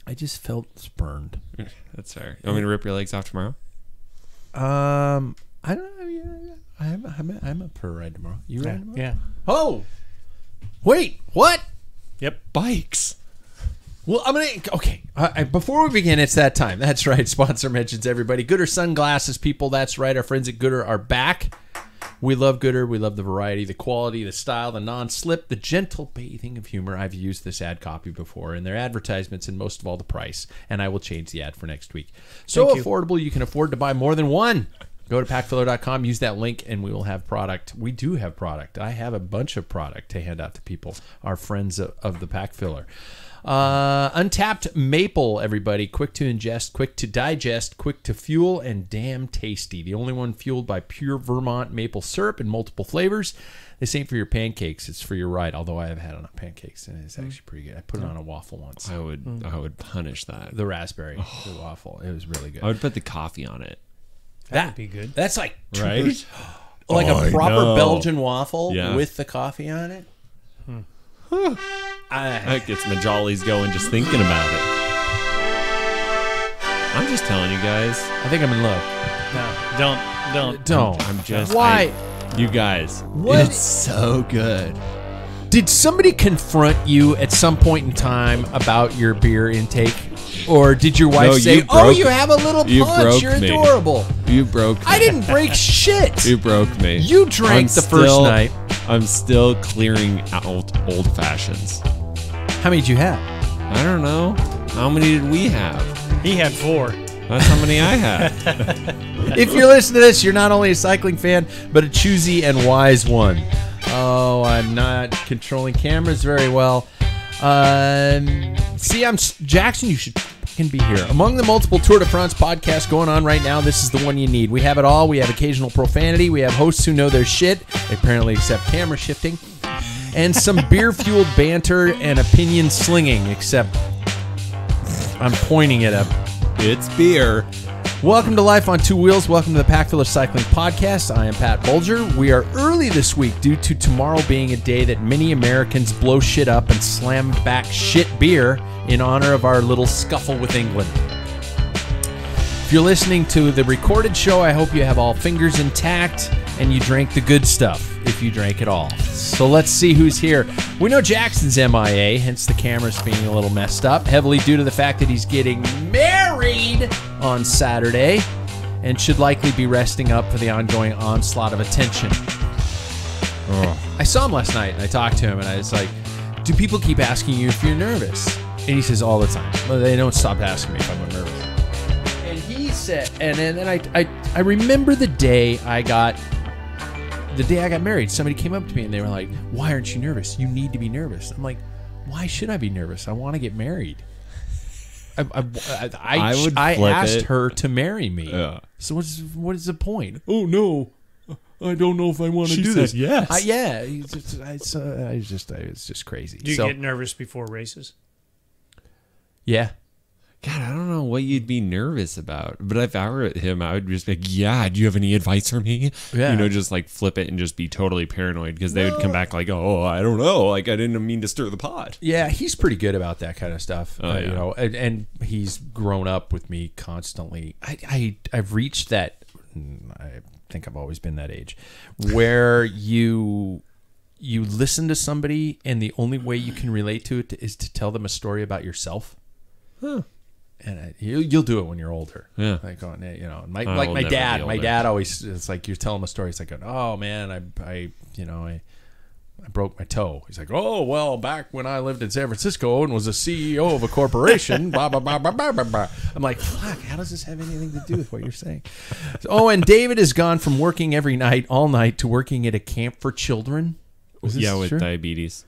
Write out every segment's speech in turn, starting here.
I just felt spurned. That's fair. You want me to rip your legs off tomorrow? I don't know. Yeah, I'm up for a ride tomorrow. You riding tomorrow? Yeah. Oh, wait, what? Yep. Bikes. Well, okay. Before we begin, it's that time. That's right. Sponsor mentions everybody. Gooder sunglasses, people. That's right. Our friends at Gooder are back. We love Gooder. We love the variety, the quality, the style, the non-slip, the gentle bathing of humor. I've used this ad copy before, and their advertisements, and most of all, the price. And I will change the ad for next week. So affordable, you can afford to buy more than one. Go to packfiller.com, use that link, and we will have product. We do have product. I have a bunch of product to hand out to people, our friends of the Pack Filler. Untapped maple, everybody. Quick to ingest, quick to digest, quick to fuel, and damn tasty. The only one fueled by pure Vermont maple syrup in multiple flavors. This ain't for your pancakes. It's for your ride. Although I have had it on pancakes, and it's actually pretty good. I put it on a waffle once. I would punish that. The raspberry the waffle. It was really good. I would put the coffee on it. That would be good. That's like Right? like a proper Belgian waffle with the coffee on it. That gets my jollies going just thinking about it. I'm just telling you guys. I think I'm in love. No, Don't. I'm just. Why? You guys. What? It's so good. Did somebody confront you at some point in time about your beer intake? Or did your wife say, "Oh, you have a little punch. You're adorable"? You broke me. I didn't break shit. You broke me. You drank the first night. I'm still clearing out old fashions. How many did you have? I don't know. How many did we have? He had 4. That's how many I had. If you're listening to this, you're not only a cycling fan, but a choosy and wise one. Oh, I'm not controlling cameras very well. See, I'm Jackson. You should fucking be here. Among the multiple Tour de France podcasts going on right now, this is the one you need. We have it all. We have occasional profanity. We have hosts who know their shit. They apparently accept camera shifting. And some beer-fueled banter and opinion slinging, except I'm pointing it up. It's beer. Welcome to Life on Two Wheels. Welcome to the Pack Filler Cycling Podcast. I am Pat Bulger. We are early this week due to tomorrow being a day that many Americans blow shit up and slam back shit beer in honor of our little scuffle with England. If you're listening to the recorded show, I hope you have all fingers intact and you drank the good stuff, if you drank it all. So let's see who's here. We know Jackson's MIA, hence the camera's being a little messed up, heavily due to the fact that he's getting married on Saturday and should likely be resting up for the ongoing onslaught of attention. I saw him last night and I talked to him and I was like, do people keep asking you if you're nervous? And he says all the time. Well, they don't stop asking me if I'm nervous. And he said, and then I remember the day I got married. Somebody came up to me and they were like, why aren't you nervous? You need to be nervous. I'm like, why should I be nervous? I want to get married. I asked her to marry me. Yeah. So what is the point? Oh no, I don't know if I want to do this. Yes. Yeah. It's just crazy. Do you get nervous before races? Yeah. God, I don't know what you'd be nervous about. But if I were him, I would just be like, yeah, do you have any advice for me? Yeah. You know, just like flip it and just be totally paranoid because they would come back like, oh, I don't know. Like, I didn't mean to stir the pot. Yeah, he's pretty good about that kind of stuff. Oh, yeah. You know, and he's grown up with me constantly. I've reached that, I think I've always been that age, where you listen to somebody and the only way you can relate to it is to tell them a story about yourself. Huh. And you'll do it when you're older. Yeah. Like, you know, my dad. My dad always, it's like you tell him a story. It's like, oh man, I broke my toe. He's like, oh well, back when I lived in San Francisco and was a CEO of a corporation. Blah blah blah blah blah blah blah. I'm like, fuck. How does this have anything to do with what you're saying? Oh, and David has gone from working every night, all night, to working at a camp for children. With diabetes.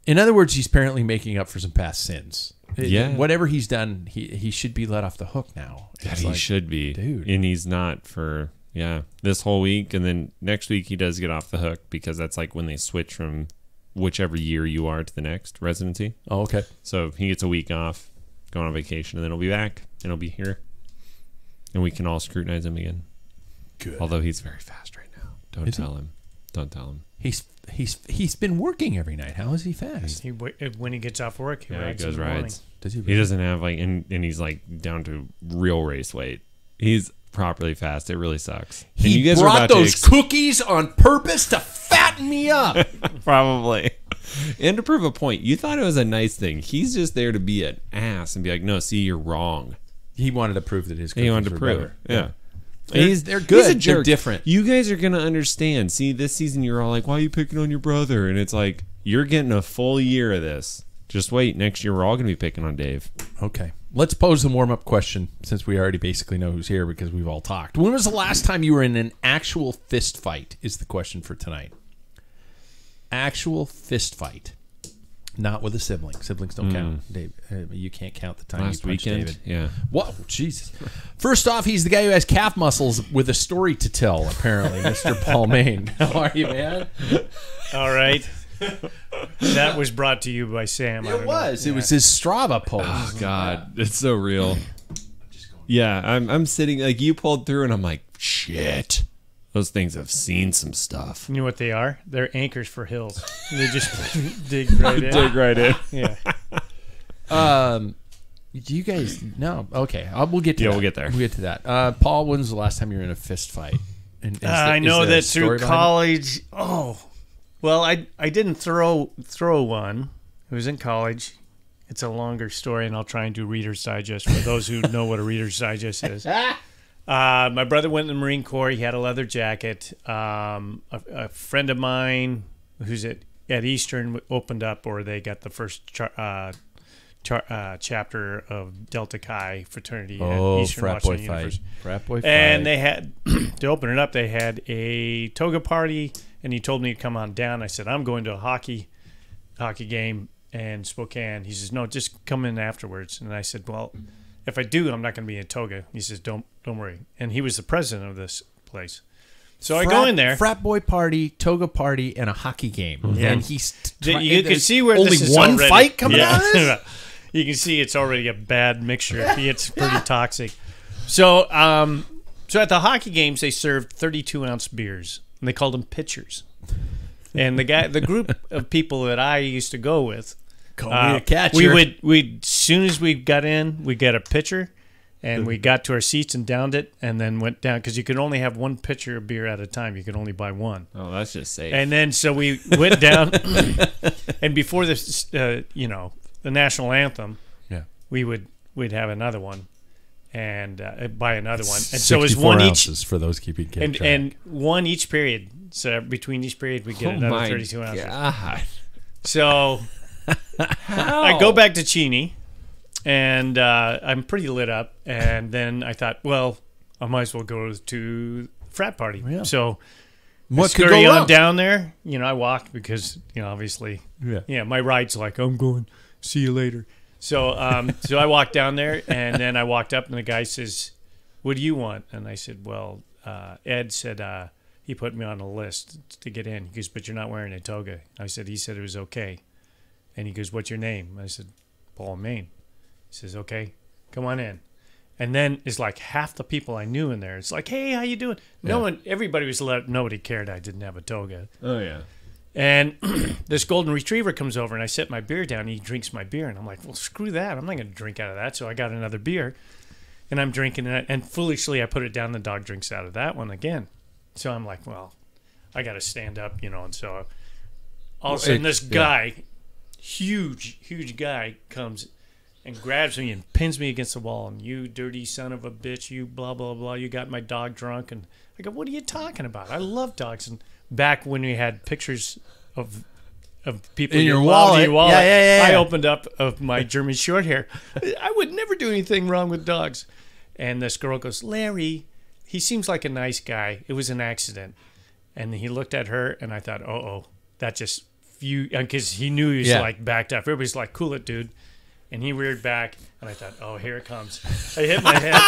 In other words, he's apparently making up for some past sins. Yeah. Whatever he's done, he should be let off the hook now. God, he should be. Dude. And he's not for, this whole week. And then next week he does get off the hook because that's like when they switch from whichever year you are to the next residency. Oh, okay. So he gets a week off, going on vacation, and then he'll be back. And he'll be here. And we can all scrutinize him again. Good. Although he's very fast right now. Don't tell him. Don't tell him. He's been working every night. How is he fast? When he gets off work, he rides goes in the rides. Does he? He doesn't have like, and he's like down to real race weight. He's properly fast. It really sucks. And He you guys are brought about to those cookies on purpose to fatten me up. probably. And to prove a point, you thought it was a nice thing. He's just there to be an ass and be like, no, see, you're wrong. He wanted to prove that his cookies He wanted to were prove. better. Yeah. They're good. He's a jerk. They're different. You guys are gonna understand. See, this season you're all like, "Why are you picking on your brother?" And it's like you're getting a full year of this. Just wait. Next year we're all gonna be picking on Dave. Okay. Let's pose the warm-up question since we already basically know who's here because we've all talked. When was the last time you were in an actual fist fight is the question for tonight. Actual fist fight. Not with a sibling. Siblings don't count. Dave, you can't count the time Last you punched weekend, David. yeah. Whoa, Jesus. First off, he's the guy who has calf muscles with a story to tell, apparently, Mr. Paul Main. How are you, man? All right. That was brought to you by Sam. It was. It was his Strava post. Oh God, it's so real. Yeah, I'm sitting like you pulled through, and I'm like, shit. Those things have seen some stuff. You know what they are? They're anchors for hills. They just dig right in. Dig right in. Yeah. Do you guys no? Okay, we'll get to that. We'll get there. We'll get to that. Paul, when's the last time you were in a fist fight? And I know that through college. college. Oh, well, I didn't throw one. It was in college. It's a longer story, and I'll try and do Reader's Digest for those who know what a Reader's Digest is. My brother went in the Marine Corps. He had a leather jacket. A friend of mine who's at Eastern opened up, or they got the first chapter of Delta Chi fraternity at Eastern frat boy Washington fight. University. Frat boy fight. And they had, to open it up, they had a toga party, and he told me to come on down. I said, I'm going to a hockey game in Spokane. He says, no, just come in afterwards. And I said, well, if I do, I'm not going to be in toga. He says, don't worry. And he was the president of this place. So I go in there. Frat boy party, toga party, and a hockey game. Yeah. And he's You can see where only this is one already, fight coming out of this? You can see it's already a bad mixture. It's pretty toxic. So at the hockey games, they served 32-ounce beers, and they called them pitchers. And the group of people that I used to go with, Call me a catcher. we'd as soon as we got in, we got a pitcher, and we got to our seats and downed it, and then went down because you could only have one pitcher of beer at a time. You could only buy one. Oh, that's just safe. And then so we went down, and before this, the national anthem, we'd have another one, and buy another one, and so it was one each for those keeping track. and one each period. So between each period, we get another 32 ounces. God. So I go back to Cheney, and I'm pretty lit up. And then I thought, well, I might as well go to frat party. Yeah. So What could scurry go on wrong? down there. I walked because obviously, my ride's like, I'm going. See you later. So so I walked down there, and then I walked up, and the guy says, "What do you want?" And I said, "Well, Ed said." He put me on a list to get in. He goes, but you're not wearing a toga. I said, he said it was okay. And he goes, what's your name? I said, Paul Main. He says, okay, come on in. And then it's like half the people I knew in there. It's like, hey, how you doing? Everybody was nobody cared I didn't have a toga. Oh, yeah. And this golden retriever comes over, and I set my beer down, and he drinks my beer. And I'm like, well, screw that. I'm not going to drink out of that. So I got another beer, and I'm drinking it. And foolishly, I put it down. The dog drinks out of that one again. So I'm like, well, I got to stand up, and so all of a sudden this guy, huge guy, comes and grabs me and pins me against the wall. And you dirty son of a bitch, you blah, blah, blah, you got my dog drunk. And I go, what are you talking about? I love dogs. And back when we had pictures of people in your wallet. Yeah. I opened up of my German short hair. I would never do anything wrong with dogs. And this girl goes, Larry, he seems like a nice guy. It was an accident. And he looked at her, and I thought, that just because he knew he was like backed up. Everybody's like, cool it, dude. And he reared back, and I thought, oh, here it comes. I hit my head.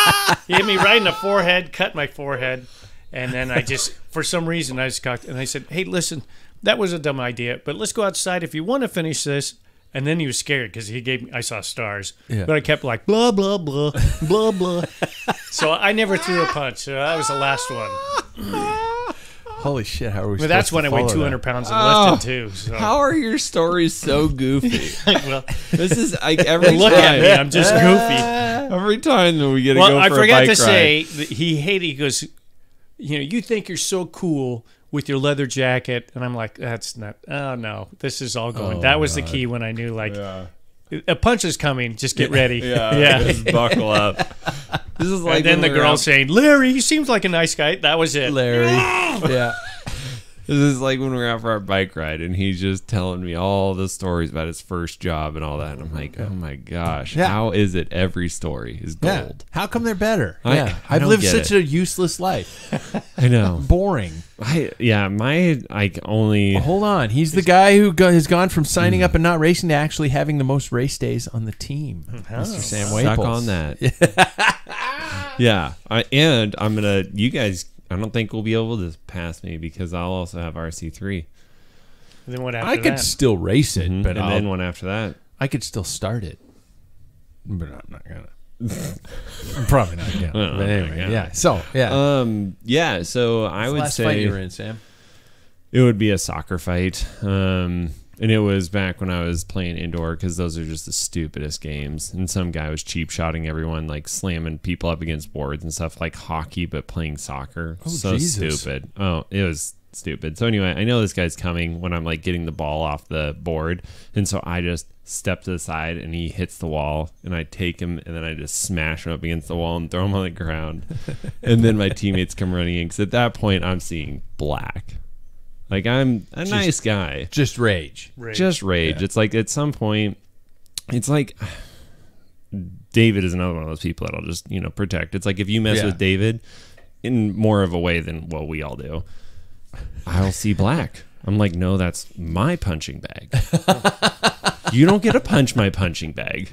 He hit me right in the forehead, cut my forehead. And then I just, for some reason, I just cocked, and I said, hey, listen, that was a dumb idea, but let's go outside if you want to finish this. And then he was scared because I saw stars. Yeah. But I kept like, blah, blah, blah, blah, blah. So I never threw a punch. So that was the last one. Holy shit! How are we? But that's when I weighed 200 pounds and lifted too. So. How are your stories so goofy? Well, This is like every look time. at me, I'm just goofy. Every time that we get to Well, go I for a forgot bike to ride. say that he hated. He goes, you think you're so cool with your leather jacket, and I'm like, that's not. Oh no, this is all going. That was the key when I knew like a punch is coming. Just get ready. Yeah. Just buckle up. This is like And then when the we were girl out- saying, "Larry, he seems like a nice guy." That was it. Larry. Yeah. This is like when we were out for our bike ride, and he's just telling me all the stories about his first job and all that. And I'm like, oh my gosh, Yeah. how is it every story is Yeah. gold? How come they're better? I I've don't lived get such it. a useless life. I know. Boring. My like only. Hold on. He's the guy who has gone from signing up and not racing to actually having the most race days on the team. Mr. Sam Waples. Stuck on that. Yeah, and I'm gonna. You guys, I don't think we'll be able to pass me because I'll also have RC3, And then what after I could that? still race it, but and then one after that. I could still start it. But I'm not gonna. Probably not gonna. Oh, But anyway, my God. yeah. So yeah. Yeah. So I would Last fight you were say in, Sam. it would be a soccer fight. And it was back when I was playing indoor because those are just the stupidest games. And some guy was cheap shotting everyone, like slamming people up against boards and stuff like hockey, but playing soccer. Oh, so Jesus. stupid. Oh, it was stupid. So anyway, I know this guy's coming when I'm like getting the ball off the board. And so I just step to the side and he hits the wall and I take him and then I just smash him up against the wall and throw him on the ground. And then my teammates come running in because at that point I'm seeing black. Like I'm a nice guy. Just rage. Just rage. Yeah. It's like at some point, it's like David is another one of those people that I'll just protect. It's like if you mess Yeah. with David in more of a way than what we all do, I'll see black. I'm like, no, that's my punching bag. You don't get to punch my punching bag,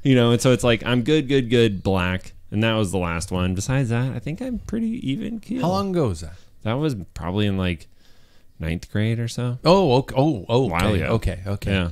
And so it's like I'm good, black, and that was the last one. Besides that, I think I'm pretty even keel. How long ago was that? That was probably in like 9th grade or so. Oh, okay. While ago. Okay. Yeah,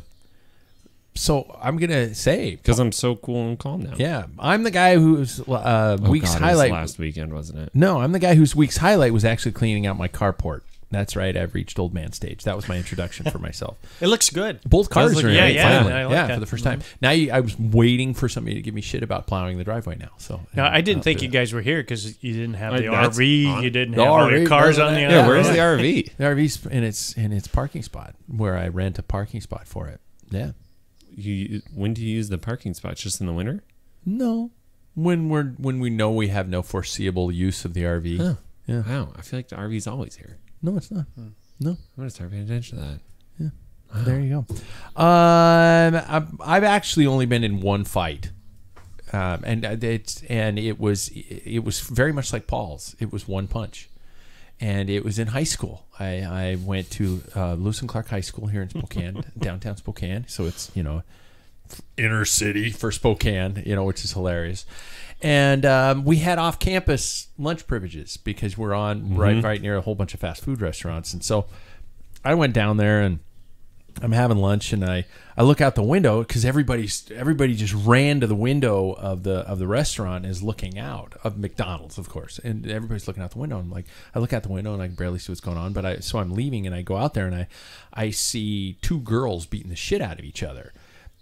So I'm gonna say, because I'm so cool and calm now. yeah, I'm the guy whose week's God, it was highlight. last weekend, wasn't it? No, I'm the guy whose week's highlight was actually cleaning out my carport. That's right. I've reached old man stage. That was my introduction for myself. It looks good. Both cars look are in great. it, Yeah, finally. I like Yeah, that. for the first time. Now I was waiting for somebody to give me shit about plowing the driveway now. So No, I didn't think you guys were here because you didn't have the That's RV. on- You didn't The have all your RV, cars on the yeah, Yeah, other. where's the RV? The RV's in its parking spot where I rent a parking spot for it. Yeah. When do you use the parking spots? Just in the winter? No. When we know we have no foreseeable use of the RV. Huh. Yeah. Wow, I feel like the RV's always here. No, it's not. No. I'm gonna start paying attention to that. There you go. I've actually only been in one fight, and it was very much like Paul's. It was one punch, and it was in high school. I went to Lewis and Clark High School here in Spokane, downtown Spokane. So it's inner city for Spokane, which is hilarious. And we had off-campus lunch privileges because we're on right near a whole bunch of fast food restaurants. And so I went down there and I'm having lunch and I look out the window because everybody just ran to the window of the restaurant and is looking out of McDonald's, of course, and everybody's looking out the window. I'm like, I look out the window and I can barely see what's going on, but so I'm leaving and I go out there and I see two girls beating the shit out of each other,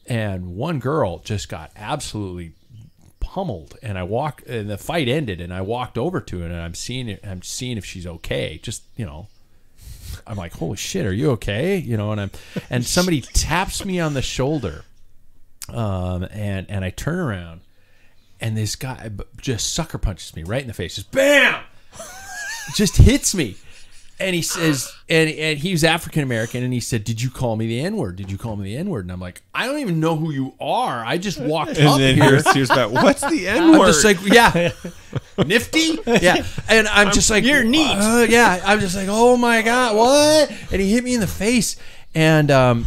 and one girl just got absolutely pummeled, and the fight ended and I walked over to it and I'm seeing if she's okay. Just I'm like, holy shit, are you okay? And somebody taps me on the shoulder, and I turn around, and this guy just sucker punches me right in the face, just bam, just hits me, and he says, and he was African American, and he said, "Did you call me the N-word? Did you call me the N-word?" And I'm like, I don't even know who you are. I just walked up And then here. here's about what's the N-word? I'm just like, yeah, nifty, yeah, and I'm just like, you're neat. Yeah, I'm just like, oh my god, what? And he hit me in the face, and I'm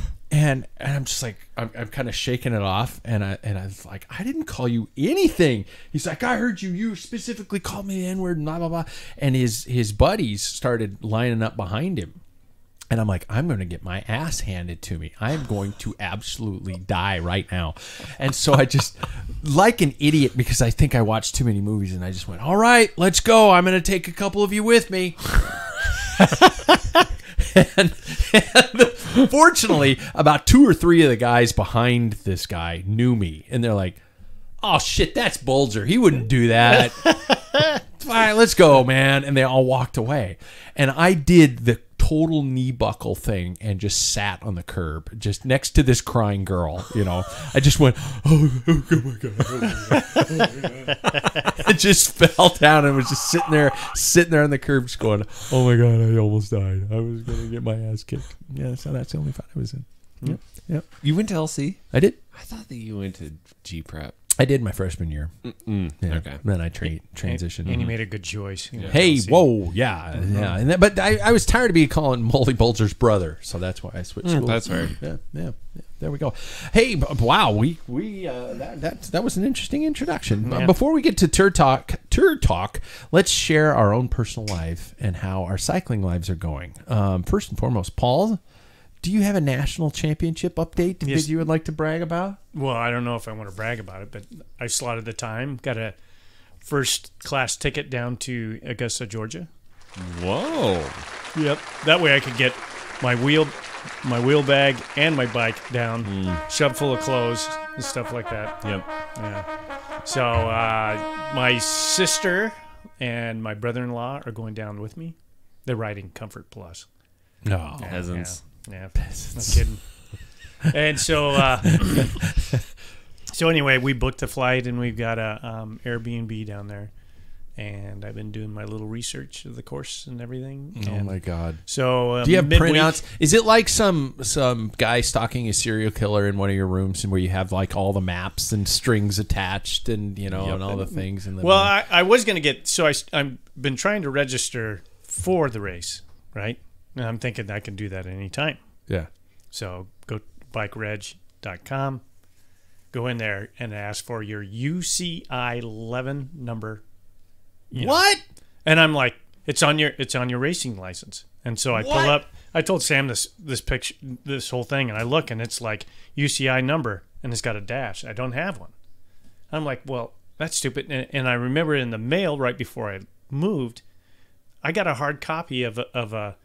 just like, I'm kind of shaking it off, and I was like, I didn't call you anything. He's like, I heard you specifically called me the N-word, and blah blah blah, and his buddies started lining up behind him. And I'm like, I'm going to get my ass handed to me. I am going to absolutely die right now. And so I just, like an idiot, because I think I watched too many movies, and I just went, all right, let's go. I'm going to take a couple of you with me. and fortunately, about 2 or 3 of the guys behind this guy knew me, and they're like, "Oh shit, that's Bulger. He wouldn't do that." Fine, let's go, man. And they all walked away, and I did the total knee buckle thing and just sat on the curb, just next to this crying girl. I just went, oh my god, oh my god. I just fell down and was just sitting there on the curb, just going, oh my god, I almost died. I was gonna get my ass kicked. Yeah, so that's the only fight I was in. Yep. You went to LC? I did. I thought that you went to G Prep. I did my freshman year. Yeah. Okay. Then I transitioned. And you made a good choice. Hey, whoa, yeah. And but I was tired of being calling Molly Bulger's brother, so that's why I switched schools. That's right. Yeah. There we go. Hey, wow, we that was an interesting introduction. Yeah. Before we get to Tour Talk, let's share our own personal life and how our cycling lives are going. First and foremost, Paul, do you have a national championship update that you would like to brag about? Well, I don't know if I want to brag about it, but I slotted the time. Got a first class ticket down to Augusta, Georgia. Whoa. Yep. That way I could get my wheel bag and my bike down, shoved full of clothes and stuff like that. Yep. Yeah. So my sister and my brother-in-law are going down with me. They're riding Comfort Plus. No. Peasants. Yeah, no kidding. And so, anyway, we booked a flight and we've got a Airbnb down there, and I've been doing my little research of the course and everything. Oh my God! So, do you have midweek, printouts? Is it like some guy stalking a serial killer in one of your rooms, and where you have like all the maps and strings attached, and and all the things? And well, I was going to get I've been trying to register for the race, right? And I'm thinking I can do that at any time. Yeah. So go bikereg.com, go in there and ask for your UCI 11 number. What? And I'm like, it's on your racing license. And so I pull up. I told Sam this picture, this whole thing, and I look, and it's like UCI number, and it's got a dash. I don't have one. I'm like, well, that's stupid. And I remember in the mail right before I moved, I got a hard copy of your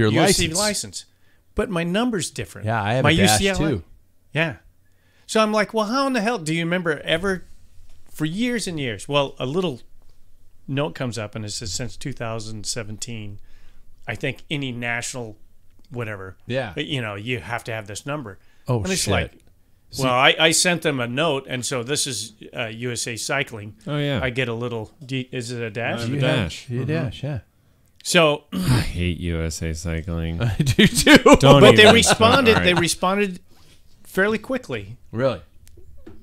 UCI license. But my number's different. Yeah, I have my a dash UCI too. Yeah. So I'm like, well, how in the hell do you remember ever, for years and years? Well, a little note comes up and it says since 2017, I think any national, whatever. Yeah. You have to have this number. Oh, and it's shit. like, well, I sent them a note, and so this is USA Cycling. Oh yeah. I get a little. Is it a dash? A dash. You dash. Yeah. So I hate USA Cycling. I do too. but they even. responded. All right. They responded fairly quickly. Really?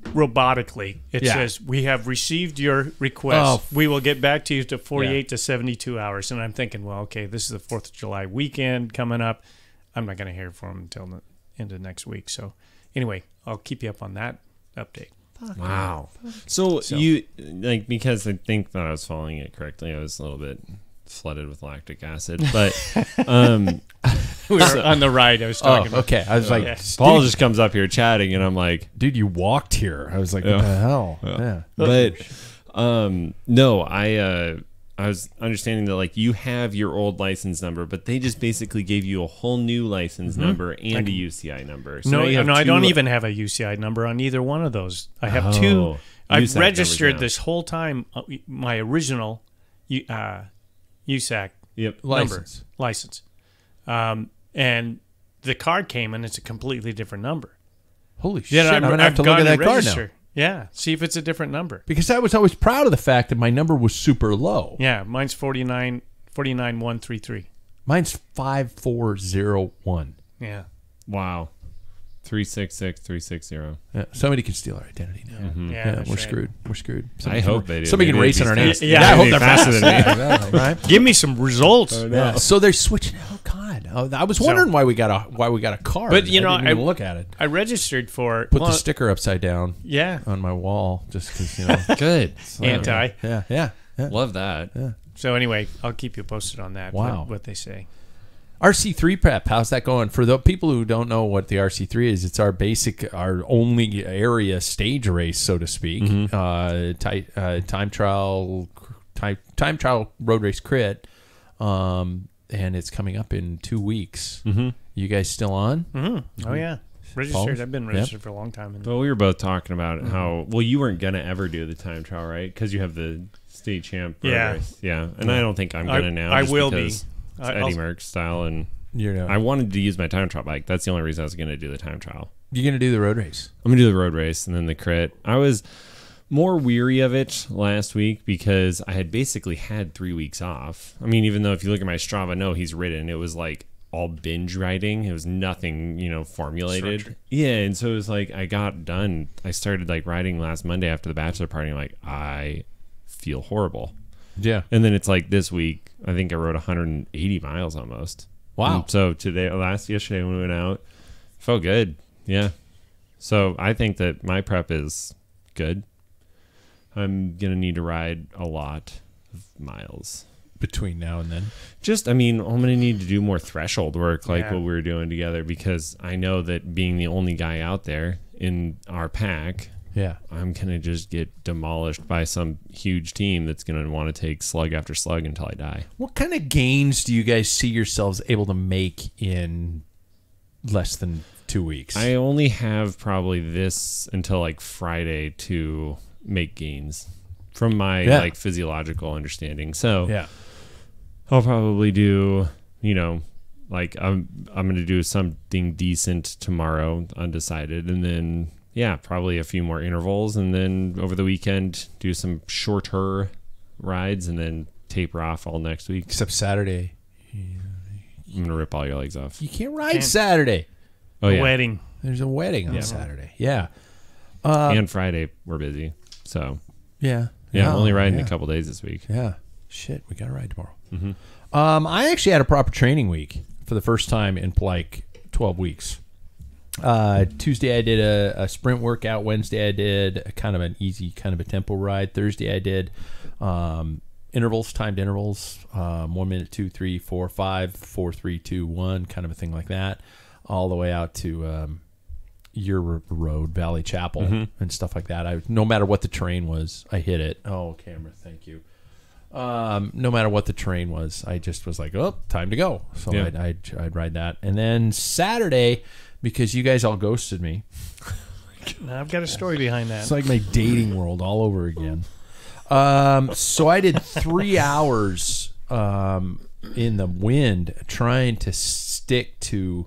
Robotically, it Yeah. says we have received your request. Oh. We will get back to you to 48 to 72 hours. And I'm thinking, well, okay, this is the 4th of July weekend coming up. I'm not going to hear from them until the end of next week. So anyway, I'll keep you up on that update. Wow. So you because I think that I was following it correctly, I was a little bit flooded with lactic acid, but We were on the ride I was talking about. Okay. I was like, Yeah. Paul just comes up here chatting, and I'm like, dude, you walked here. I was like, what the hell? Yeah. but no, I was understanding that like you have your old license number, but they just basically gave you a whole new license number and a UCI number. So now you have I two- don't even have a UCI number on either one of those. I have Oh, two. I've USAC registered numbers now. this whole time my original USAC license. And the card came and it's a completely different number. Holy shit. Yeah, I'm going to have to look at that card now. Yeah, see if it's a different number. Because I was always proud of the fact that my number was super low. Yeah, mine's 49133. Mine's 5401. Yeah. Wow. 366360. Yeah, somebody can steal our identity now. Yeah, Yeah, that's we're right. screwed. We're scred. I hope they do. Somebody can Maybe race they'd on our be names. faster. Yeah, I hope they'd they're be faster than me. Exactly, right? Give me some results. Yeah. So they're switching. Oh God! I was wondering why we got a card. But, I didn't even look at it. I registered for Put the sticker upside down yeah, on my wall just because Good. anti. Yeah. Love that. So anyway, I'll keep you posted on that. Wow. What they say. RC3 prep, how's that going? For the people who don't know what the RC3 is, it's our only area stage race, so to speak. Time trial road race crit. and it's coming up in 2 weeks. Mm-hmm. You guys still on? Mm-hmm. Oh, yeah. Registered. I've been registered for a long time. Well, we were both talking about how, well, you weren't going to ever do the time trial, right? Because you have the state champ race. Yeah. And I don't think I'm going to now. I will be. It's Eddie Merckx style. And You're I wanted to use my time trial bike. That's the only reason I was going to do the time trial. You're going to do the road race? I'm going to do the road race and then the crit. I was more weary of it last week because I had basically had 3 weeks off. I mean, even though if you look at my Strava, no, he's ridden. It was like all binge riding. It was nothing, formulated. Structured. Yeah, and so it was like I got done. I started like riding last Monday after the bachelor party. I'm like, I feel horrible. Yeah. And then it's like this week, I think I rode 180 miles almost. Wow. And so yesterday when we went out, felt good. Yeah. So I think that my prep is good. I'm going to need to ride a lot of miles. Between now and then? I'm going to need to do more threshold work like Yeah. what we were doing together because I know that being the only guy out there in our pack, Yeah. I'm going to just get demolished by some huge team that's going to want to take slug after slug until I die. What kind of gains do you guys see yourselves able to make in less than 2 weeks? I only have probably this until like Friday to make gains from my like physiological understanding. So yeah. I'll probably do, like I'm going to do something decent tomorrow, undecided, and then probably a few more intervals, and then over the weekend do some shorter rides, and then taper off all next week. Except Saturday. I'm going to rip all your legs off. You can't ride Saturday. Oh yeah, Wedding. There's a wedding on Saturday. Yeah. and Friday we're busy. So Yeah. I'm only riding yeah. a couple days this week. Yeah. Shit, we got to ride tomorrow. Mm-hmm. I actually had a proper training week for the first time in like 12 weeks. Tuesday I did a sprint workout. Wednesday I did a kind of an easy kind of a tempo ride. Thursday I did timed intervals, 1 minute, 2, 3, 4, 5, 4, 3, 2, 1, kind of a thing like that, all the way out to your road, Valley Chapel, and stuff like that. No matter what the terrain was, I hit it. Oh, camera, thank you. No matter what the terrain was, I just was like, oh, time to go. So Yeah. I'd ride that. And then Saturday, because you guys all ghosted me, Now, I've got a story behind that. it's like my dating world all over again. So I did 3 hours in the wind trying to stick to,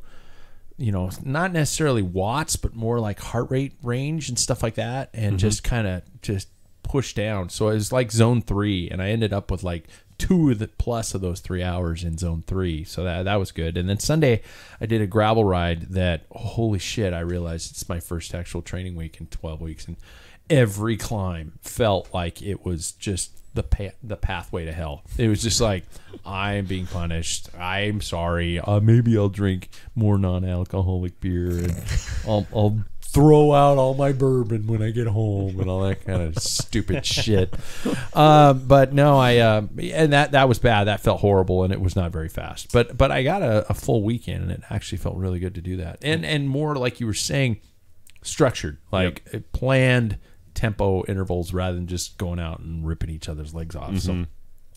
not necessarily watts, but more like heart rate range and stuff like that, and just kind of just push down. So it was like zone 3, and I ended up with like 2 of the plus of those 3 hours in zone 3. So that was good. And then Sunday I did a gravel ride that, holy shit, I realized it's my first actual training week in 12 weeks. And every climb felt like it was just the pathway to hell. It was just like, I'm being punished. I'm sorry. Maybe I'll drink more non-alcoholic beer, and I'll throw out all my bourbon when I get home and all that kind of stupid shit. But no, and that was bad. That felt horrible, and it was not very fast. But I got a full weekend, and it actually felt really good to do that. And more like you were saying, structured, like planned tempo intervals rather than just going out and ripping each other's legs off. So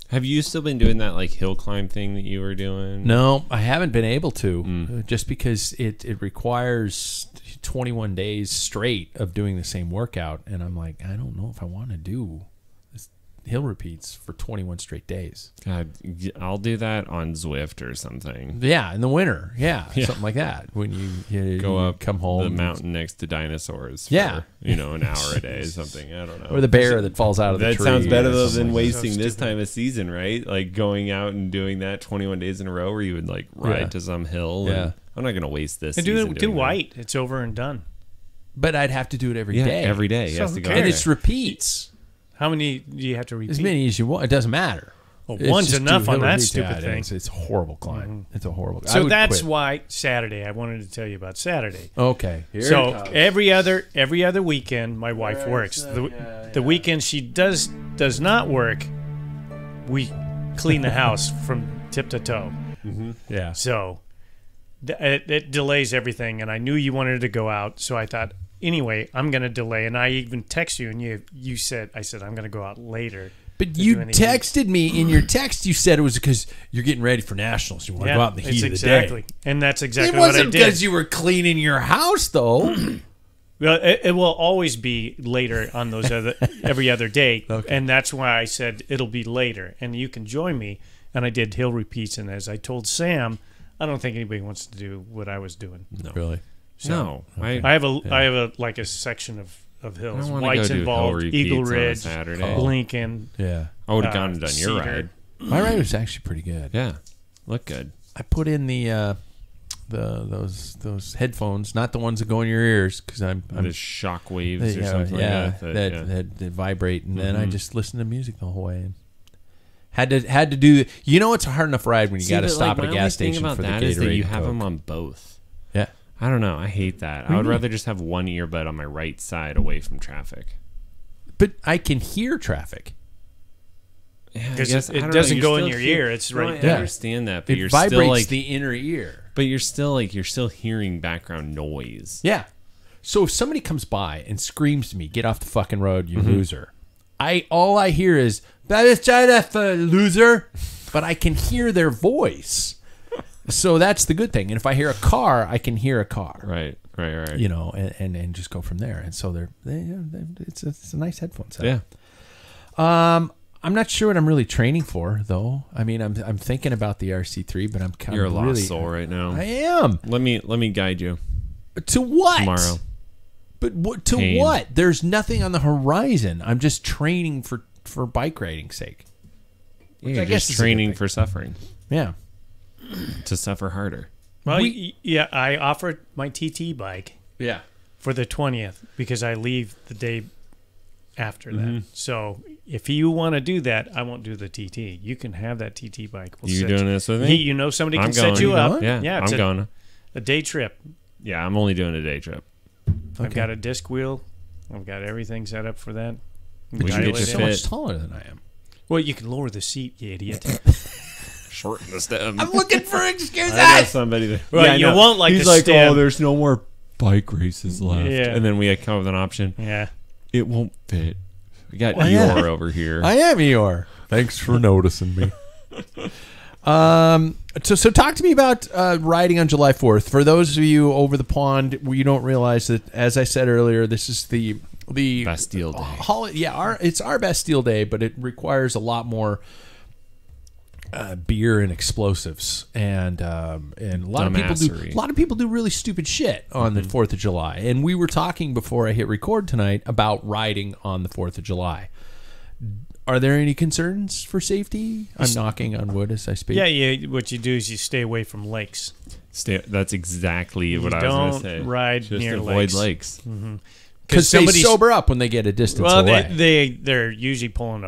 Have you still been doing that like hill climb thing that you were doing? no, I haven't been able to, just because it requires 21 days straight of doing the same workout, and I'm like, I don't know if I want to do this hill repeats for 21 straight days. God, I'll do that on Zwift or something. Yeah, in the winter. Yeah, something like that. When you Go up, come home, the mountain next to dinosaurs. For, Yeah. an hour a day, or something. I don't know. or the bear that falls out of the That tree. sounds better or though something than like wasting So this stupid. time of season, right? Like going out and doing that 21 days in a row where you would like ride Yeah. to some hill. Yeah. And I'm not going to waste this And season do doing that. white. It's over and done. But I'd have to do it every Yeah, day. every day. He So has to who go. cares? And there. it's repeats. How many do you have to repeat? As many as you want. It doesn't matter. Well, It's one's just enough do on hill that repeats. stupid Yeah, it thing. is. It's a horrible climb. It's a horrible. I So would that's quit. why Saturday. I wanted to tell you about Saturday. Okay. Here So it comes. every other weekend, my wife works. The weekend she does not work, we clean the house from tip to toe. Yeah. So it delays everything. And I knew you wanted to go out, so I thought, anyway, I'm going to delay. And I even text you, and you said, I said I'm going to go out later. But to you do anything. texted me in your text. You said it was because you're getting ready for nationals. You want to go out in the heat of the day. And that's It exactly what I wasn't did. because you were cleaning your house, though. Well, it will always be later on those every other day, Okay. and that's why I said it'll be later, and you can join me. And I did hill repeats, and as I told Sam, I don't think anybody wants to do what I was doing. No. Really? No. I have a like a section of I hills. don't want to White's go do involved, hill Eagle repeats on a Ridge, Saturday. Lincoln. Yeah. I would have gone and done your Cedar. ride. My ride was actually pretty good. Yeah. Look good. I put in those headphones, not the ones that go in your ears, because I'm Just shock waves or yeah, something yeah, like that. that vibrate, and then I just listened to music the whole way. And had to do. You know, it's a hard enough ride when you got to stop at a gas station for the that Gatorade. is that you and have Coke. them on both. Yeah. I don't know. I hate that. I would rather just have one earbud on my right side away from traffic. But I can hear traffic. Yeah, I Because guess- I it don't know, doesn't you're go in still your hear- ear. It's No, right I there. understand that, but It you're vibrates still like, the inner ear. but you're still hearing background noise. Yeah. So if somebody comes by and screams to me, "Get off the fucking road, you loser!" All I hear is "That is loser," but I can hear their voice. So that's the good thing. And if I hear a car, I can hear a car. Right. You know, and just go from there. And so it's a nice headphone set. Yeah. I'm not sure what I'm really training for, though. I mean, I'm thinking about the RC3, but I'm kind You're a of lost really soul right now. I am. Let me guide you To what? tomorrow. But what, to Pain. what? There's nothing on the horizon. I'm just training for bike riding's sake. You're I guess just is a good training thing. for suffering. Yeah. To suffer harder. Well, yeah, I offered my TT bike Yeah. for the 20th because I leave the day after Mm-hmm. that. So if you want to do that, I won't do the TT. You can have that TT bike. We'll You set doing this with me? You know somebody I'm can set going. you You up. going? Yeah, yeah, I'm it's going. a day trip. Yeah, I'm only doing a day trip. I've got a disc wheel. I've got everything set up for that. We can Dial get it you in. So fit. much taller than I am. Well, you can lower the seat, you idiot. Shorten the stem. I'm looking for excuses. I know somebody that. Well, yeah, I you know. won't like He's the like, stem. oh, there's no more bike races left. Yeah. And then we come up with an option. Yeah. It won't fit. We got Well, yeah. Eeyore over here. I am Eeyore. Thanks for noticing me. So talk to me about riding on July 4th. For those of you over the pond, you don't realize that, as I said earlier, this is the Bastille Day. it's our Bastille Day, but it requires a lot more beer and explosives, and a lot of people do really stupid shit on the 4th of July. And we were talking before I hit record tonight about riding on the 4th of July. Are there any concerns for safety? I'm knocking on wood as I speak. Yeah, what you do is you stay away from lakes. That's exactly what I was going to say. Don't ride Just near avoid lakes. lakes. Because they sober up when they get a distance Well, away. they're usually pulling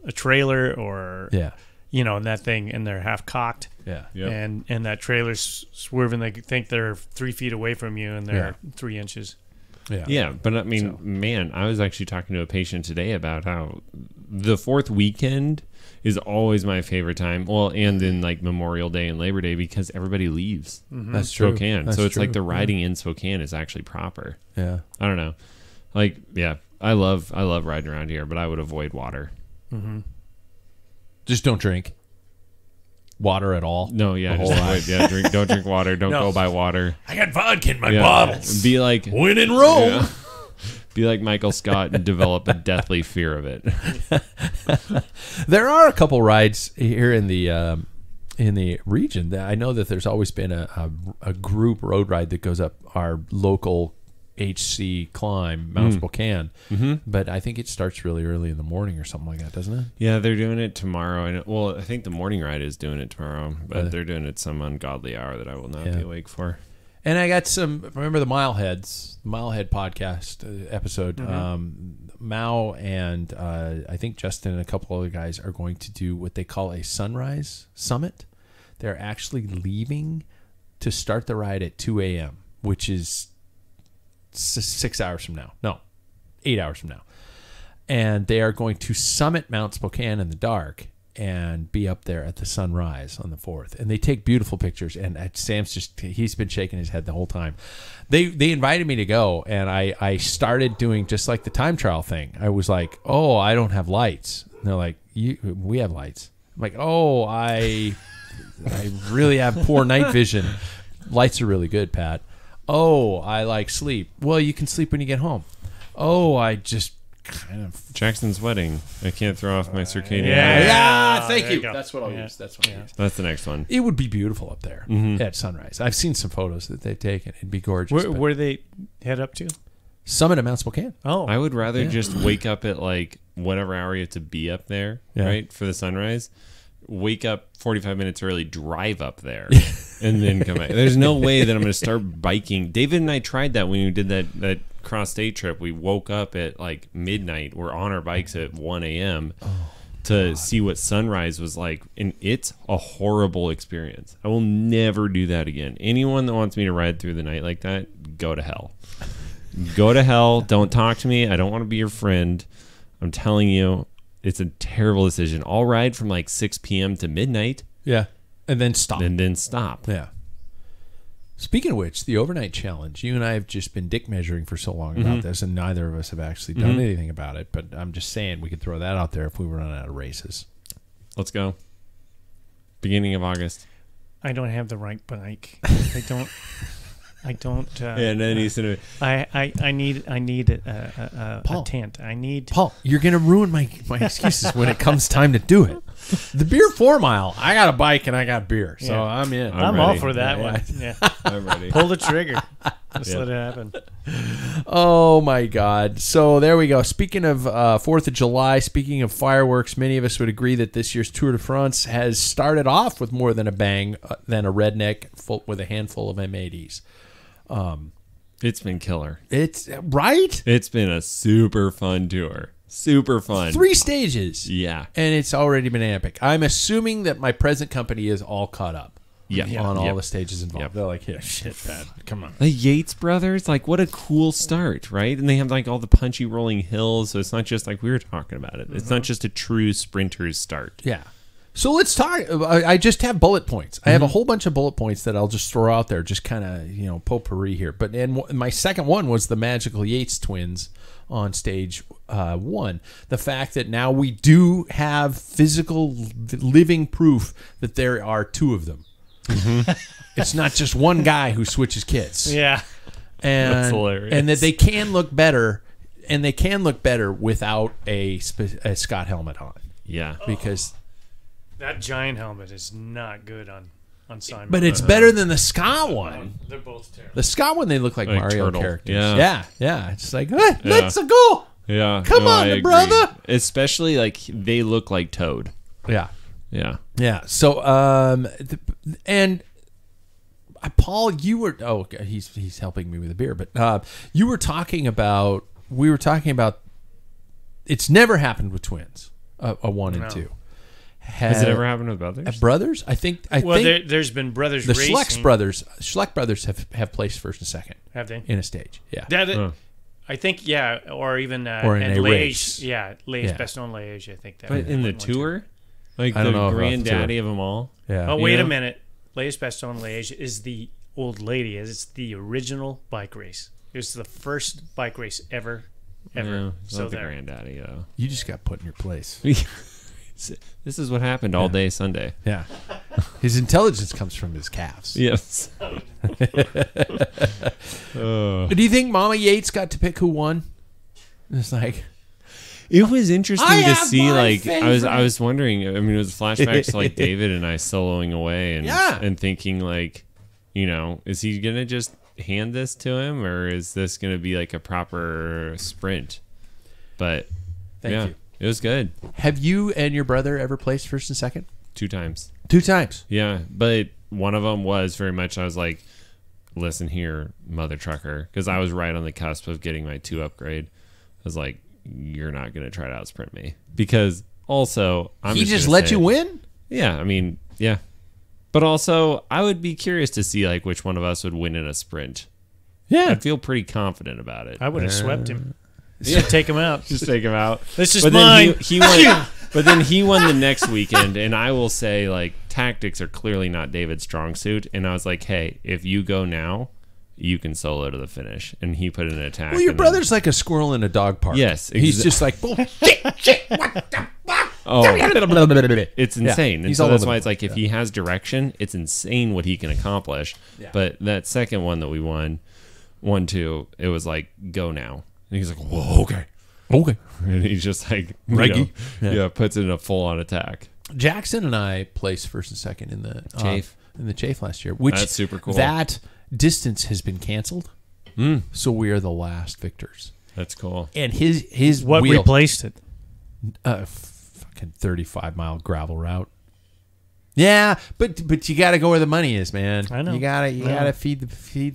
a trailer or Yeah. and that thing, and they're half cocked. Yeah. Yep. And that trailer's swerving. They think they're 3 feet away from you, and they're 3 inches. Yeah, but I mean, man, I was actually talking to a patient today about how the 4th weekend is always my favorite time. Well, and then like Memorial Day and Labor Day, because everybody leaves That's true. Spokane. That's So it's like true. the riding in Spokane is actually proper. Yeah. I don't know. Like, yeah, I love riding around here, but I would avoid water. Just don't drink water at all. No, yeah, The just whole avoid, don't drink water. Don't No. go by water. I got vodka in my Yeah. bottles. Be like When in Rome. yeah. Be like Michael Scott and develop a deathly fear of it. There are a couple rides here in the region. That I know that there's always been a group road ride that goes up our local HC climb, Mount Spokane. But I think it starts really early in the morning or something like that, doesn't it? Yeah, they're doing it tomorrow. Well, I think the morning ride is doing it tomorrow, but they're doing it some ungodly hour that I will not be awake for. And I got remember the Milehead podcast episode. Mao and I think Justin and a couple other guys are going to do what they call a sunrise summit. They're actually leaving to start the ride at 2 a.m., which is 6 hours from now. No, 8 hours from now. And they are going to summit Mount Spokane in the dark and be up there at the sunrise on the 4th. And they take beautiful pictures. And Sam's he's been shaking his head the whole time. They invited me to go, and I started doing just like the time trial thing. I was like, oh, I don't have lights. they're like, we have lights. I'm like, oh, I really have poor night vision. Lights are really good, Pat. Oh, I like sleep. Well, you can sleep when you get home. Oh, I just kind of... Jackson's wedding. I can't throw off my circadian. Yeah, thank there you. you go. That's what I'll use. That's what I'll use. That's the next one. It would be beautiful up there at sunrise. I've seen some photos that they've taken. It'd be gorgeous. Where do they head up to? Summit at Mount Spokane. Oh, I would rather just wake up at like whatever hour you have to be up there, right, for the sunrise. Wake up 45 minutes early, drive up there, and then come back. There's no way that I'm going to start biking. David and I tried that when we did that cross-state trip. We woke up at like midnight. We're on our bikes at 1 a.m. to see what sunrise was like, and it's a horrible experience. I will never do that again. Anyone that wants me to ride through the night like that, go to hell. Go to hell. Don't talk to me. I don't want to be your friend. I'm telling you, it's a terrible decision. I'll ride from like 6 p.m. to midnight. Yeah. And then stop. And then stop. Yeah. Speaking of which, the overnight challenge, you and I have just been dick measuring for so long about this, and neither of us have actually done anything about it. But I'm just saying we could throw that out there if we run out of races. Let's go. Beginning of August. I don't have the right bike. I don't. And then he's gonna. I need a tent. I need. Paul, you're gonna ruin my excuses when it comes time to do it. The beer 4 mile. I got a bike and I got beer, so I'm in. I'm all ready. for that one. Yeah. I'm ready. Pull the trigger. Just let it happen. Oh my God! So there we go. Speaking of 4th of July, speaking of fireworks, many of us would agree that this year's Tour de France has started off with more than a bang, than a redneck with a handful of M80s. It's been killer. It's right. It's been a super fun tour. Super fun. 3 stages. Yeah. And it's already been epic. I'm assuming that my present company is all caught up. Yeah. On all the stages involved. Yep. They're like, yeah, shit, Pat, come on. The Yates brothers, like, what a cool start, right? And they have like all the punchy rolling hills, so it's not just like we were talking about it. It's not just a true sprinter's start. Yeah. So let's talk. I just have bullet points. I have a whole bunch of bullet points that I'll just throw out there, just kind of, potpourri here. But my second one was the Magical Yates twins on stage 1. The fact that now we do have physical living proof that there are 2 of them. It's not just one guy who switches kits. Yeah. And, that's hilarious. And that they can look better, and they can look better without a Scott helmet on. Yeah. Because... That giant helmet is not good on Simon. But it's better than the Scott one. They're both terrible. The Scott one, they look like Mario turtle. characters. Yeah. Yeah. It's like, hey, let's go. Yeah. Come on, I agree. brother. Especially like they look like Toad. Yeah. Yeah. Yeah. So, and Paul, you were, he's helping me with the beer, but we were talking about, it's never happened with twins, a 1 and 2. Has it ever happened with brothers? Brothers? I think there's been brothers the racing. Schleck brothers have placed first and second. Have they? In a stage. Yeah. I think, yeah, or even or in a race. Yeah, Liège, Bastogne-Liège, I think that. But in the tour? Like I don't know the about granddaddy of them all? Yeah. Oh, wait a minute. Liège, Bastogne-Liège is the old lady. It's the original bike race. It was the first bike race ever. Yeah, so not the there. granddaddy, though. You just got put in your place. This is what happened all day Sunday. Yeah. His intelligence comes from his calves. Yes. Do you think Mama Yates got to pick who won? It's like... It was interesting I to have see, my like, favorite. I was wondering, I mean, it was flashbacks to, like, David and I soloing away and thinking, like, is he going to just hand this to him, or is this going to be, like, a proper sprint? But, Thank you. It was good. Have you and your brother ever placed first and second? 2 times. 2 times. Yeah, but one of them was very much, I was like, listen here, mother trucker, because I was right on the cusp of getting my 2 upgrade. I was like, you're not going to try to outsprint me. Because also, He just let you win? Yeah, I mean, yeah. But also, I would be curious to see like which one of us would win in a sprint. Yeah. I'd feel pretty confident about it. I would have swept him. Yeah, take him out. Just take him out. This is But mine. then he won. But then he won the next weekend, and I will say, like, tactics are clearly not David's strong suit. And I was like, hey, if you go now, you can solo to the finish. And he put in an attack. Well, your brother's like a squirrel in a dog park. Yes, He's just like, bullshit, shit, what the fuck? It's insane. And he's so all that's over why the it's like if he has direction, it's insane what he can accomplish. Yeah. But that second one that we won, 1-2, it was like, go now. And he's like, whoa, okay. And he's just like, Reggie. puts it in a full-on attack. Jackson and I placed first and second in the Chafe last year, which That's super cool. That distance has been canceled, so we are the last victors. That's cool. And his What wheel, replaced it? fucking 35-mile gravel route. Yeah, but you got to go where the money is, man. I know. You gotta feed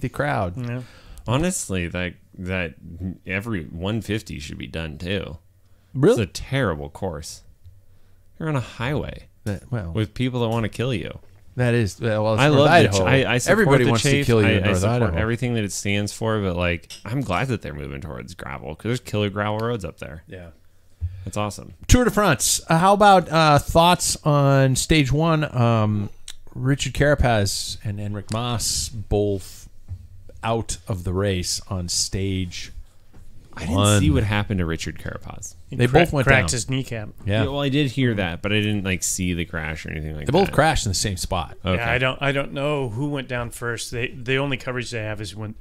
the crowd. Yeah. Honestly, that every 150 should be done too. Really? It's a terrible course. You're on a highway Well, with people that want to kill you. that is well. It's I North love Idaho. I support Everybody the wants Chafe. to kill you in I North support Idaho. everything that it stands for, but like I'm glad that they're moving towards gravel because there's killer gravel roads up there. Yeah. That's awesome. Tour de France. How about thoughts on stage one? Richard Carapaz and Enric Mas both out of the race on stage I didn't see what happened to Richard Carapaz. They both went cracked down. his kneecap. Yeah. Well, I did hear that, but I didn't like see the crash or anything like They that. both crashed in the same spot. Okay. Yeah, I don't know who went down first. The only coverage they have is when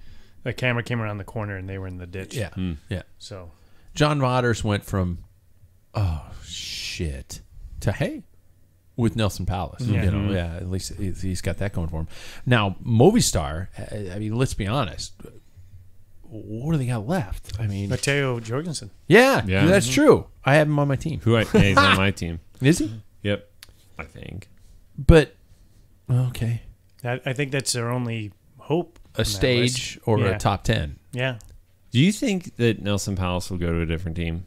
the camera came around the corner and they were in the ditch. Yeah. Yeah. So John Waters went from shit to hey with Nelson Palace. Yeah. You know, yeah, at least he's got that going for him. Now, Movistar, I mean, let's be honest. What do they got left? I mean, Matteo Jorgensen. yeah, Yeah. that's true. I have him on my team. Yeah, he's on my team. Is he? Yep, I think. But okay, I think that's their only hope. a stage or a top 10. Yeah. Do you think that Nelson Palace will go to a different team?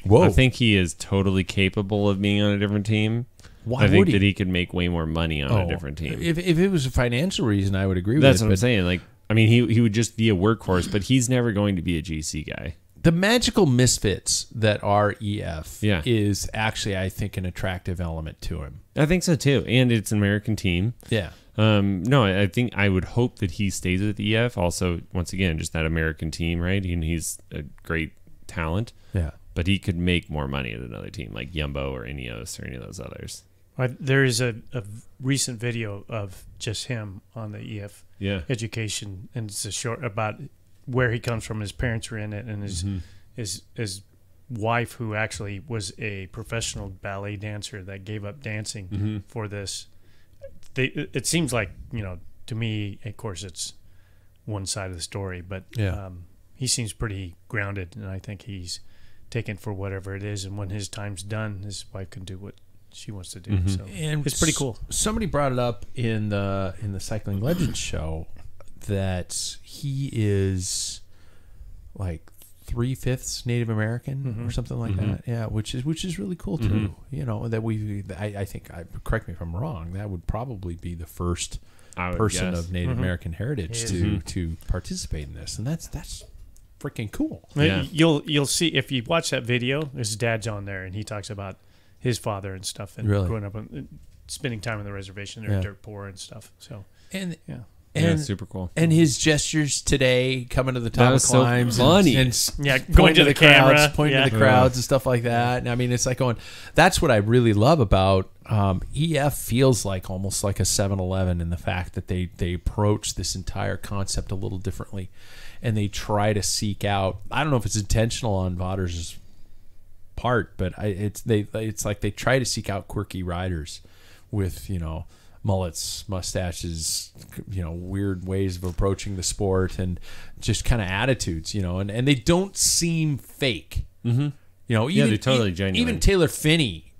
Whoa, I think he is totally capable of being on a different team. why I think would he? that he could make way more money on a different team. If it was a financial reason, I would agree That's with what it. I'm saying. Like, I mean, he would just be a workhorse, but he's never going to be a GC guy. The magical misfits that are EF Yeah. is actually, I think, an attractive element to him. I think so too, and it's an American team. Yeah. No, I think I would hope that he stays with EF. Also, once again, just that American team, right? And he's a great talent, Yeah. but he could make more money at another team like Jumbo or Ineos or any of those others. There is a recent video of just him on the EF Yeah. education, and it's a short about where he comes from. His parents were in it, and his wife, who actually was a professional ballet dancer that gave up dancing for this. It seems like, to me, of course, it's one side of the story, but he seems pretty grounded, and I think he's taken for whatever it is. And when his time's done, his wife can do what she wants to do. So And it's pretty cool. Somebody brought it up in the Cycling Legends show that he is like 3/5 Native American or something like that. Yeah, which is really cool too. That I think, correct me if I'm wrong, that would probably be the first I would person guess. of Native American heritage to participate in this, and that's freaking cool. Yeah. You'll see if you watch that video. His dad's on there, and he talks about his father and stuff, and Really? growing up and spending time on the reservation. They're dirt poor and stuff. So And yeah. and super cool. And his gestures today, coming to the That top of was so climbs, funny. and Going to the camera, crowds, pointing to the crowds and stuff like that. And I mean, it's like going. That's what I really love about EF. Feels like almost like a 7-Eleven in the fact that they approach this entire concept a little differently, and they try to seek out. I don't know if it's intentional on Vaughters' part, but it's like they try to seek out quirky riders with mullets, mustaches, weird ways of approaching the sport, and just kind of attitudes, and they don't seem fake. Even, they're totally genuine. Even Taylor Finney,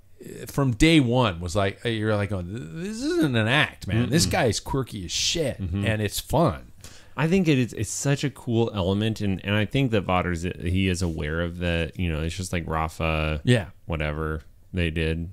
from day one, was like, you're like, going, this isn't an act, man. This guy is quirky as shit, and it's fun. I think it's such a cool element, and I think that Vaughters, he is aware of that. It's just like Rafa, whatever they did,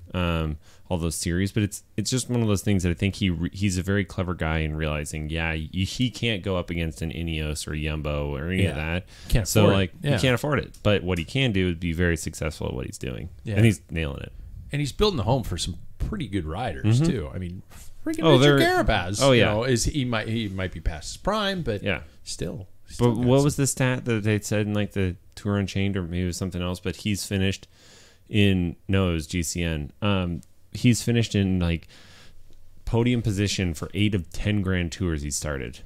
all those series. But it's just one of those things that I think he's a very clever guy in realizing, he can't go up against an Ineos or Jumbo or any of that. Can't so afford it. he can't afford it. But what he can do is be very successful at what he's doing, Yeah. and he's nailing it. And he's building a home for some pretty good riders too. I mean, freaking they're- Richard Carapaz. oh, yeah. He might be past his prime, but still. But what was the stat that they said in like the Tour Unchained, or maybe it was something else? But he's finished it was GCN. He's finished in like podium position for 8 of 10 Grand Tours he started.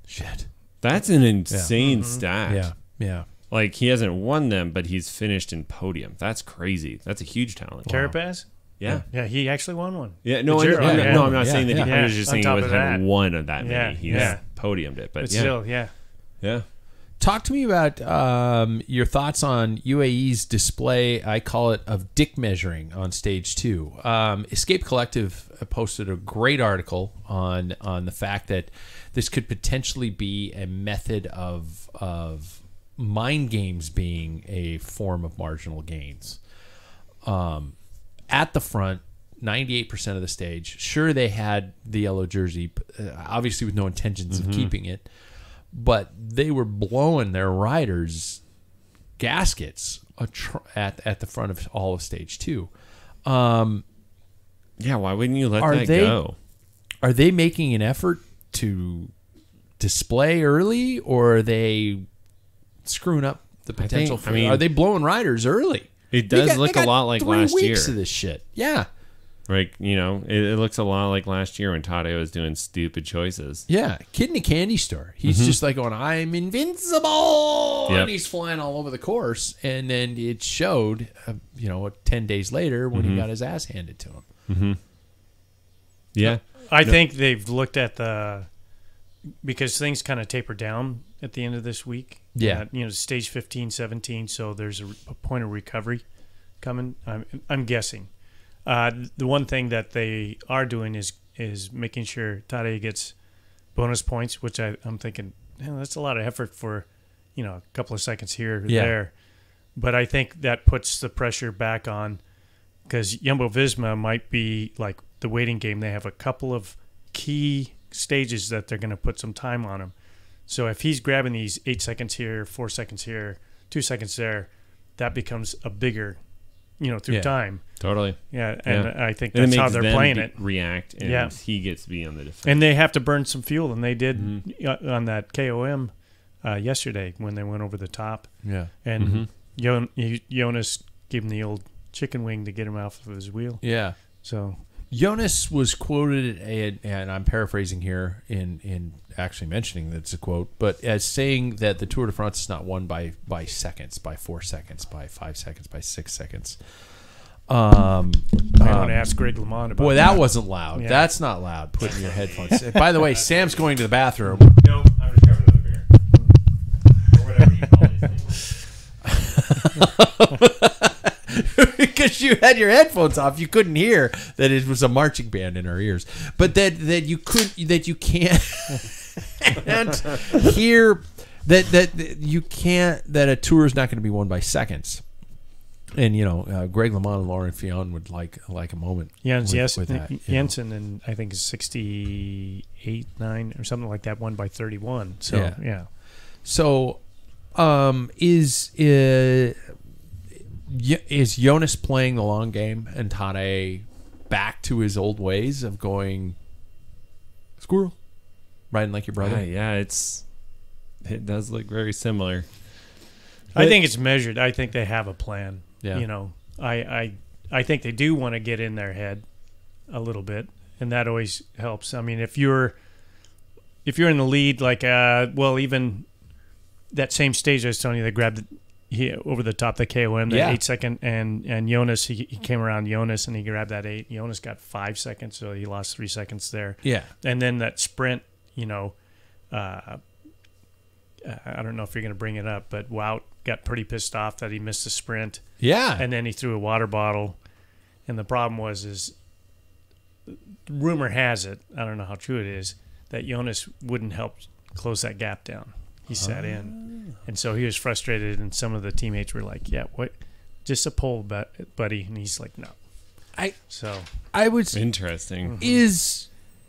Shit. That's an insane stat. Yeah. Yeah. Like, he hasn't won them, but he's finished in podium. That's crazy. That's a huge talent. Carapaz? Yeah. Yeah, he actually won one. Yeah, no, Giro, I'm not saying that he Yeah. was just On saying he top of hadn't that. won of that many. He's Yeah. podiumed it, but But yeah. still, yeah. Yeah. Talk to me about your thoughts on UAE's display, I call it, of dick measuring on stage 2. Escape Collective posted a great article on the fact that this could potentially be a method of mind games being a form of marginal gains. At the front, 98% of the stage. Sure, they had the yellow jersey, obviously with no intentions of keeping it, but they were blowing their riders' gaskets at the front of all of stage 2. Yeah, why wouldn't you let that go? Are they making an effort to display early, or are they screwing up the potential are they blowing riders early? It does look a lot like last year. 3 weeks of this shit. Yeah. Like, it looks a lot like last year when Tadej was doing stupid choices. Yeah. Kid in a candy store. He's just like going, I'm invincible. Yep. And he's flying all over the course. And then it showed, 10 days later when he got his ass handed to him. Mm-hmm. Yeah. I think they've looked at because things kind of taper down at the end of this week. Yeah. Stage 15, 17, so there's a point of recovery coming. I'm guessing. The one thing that they are doing is making sure Tadej gets bonus points, which I'm thinking, that's a lot of effort for, a couple of seconds here or there. But I think that puts the pressure back on, because Jumbo-Visma might be like the waiting game. They have a couple of key stages that they're going to put some time on him. So if he's grabbing these 8 seconds here, 4 seconds here, 2 seconds there, that becomes a bigger, through time. Totally. Yeah, and I think And that's it how makes they're them playing it. React, and he gets to be on the defense. And they have to burn some fuel, and they did on that KOM yesterday when they went over the top. Yeah. And Jonas gave him the old chicken wing to get him off of his wheel. Yeah. So Jonas was quoted, and I'm paraphrasing here in actually mentioning that it's a quote, but as saying that the Tour de France is not won by seconds, by 4 seconds, by 5 seconds, by 6 seconds. I want to ask Greg LeMond about Boy, that wasn't loud. Yeah. That's not loud. Put in your headphones. By the way, Sam's going to the bathroom. No, I'm just grabbing another beer. Or whatever you call these things. Because you had your headphones off, you couldn't hear that it was a marching band in our ears. But that you can't hear that you can't, that a tour is not going to be won by seconds. And Greg LeMond and Lauren Fionn would like a moment. Jens with that, Jensen, and I think 68, 9 or something like that, won by 31. So yeah. So, is Jonas playing the long game and Tadej back to his old ways of going squirrel, riding like your brother? Yeah, it does look very similar. I think it's measured. I think they have a plan. Yeah. I think they do want to get in their head a little bit, and that always helps. I mean, if you're in the lead, like even that same stage I was telling you, they grabbed over the top the KOM, that 8 second, and Jonas, he came around Jonas and he grabbed that 8. Jonas got 5 seconds, so he lost 3 seconds there. Yeah. And then that sprint, I don't know if you're going to bring it up, but Wout got pretty pissed off that he missed the sprint. Yeah. And then he threw a water bottle. And the problem is rumor has it, I don't know how true it is, that Jonas wouldn't help close that gap down. He sat in. And so he was frustrated, and some of the teammates were like, yeah, what? Just a pole, buddy. And he's like, no. I was interesting.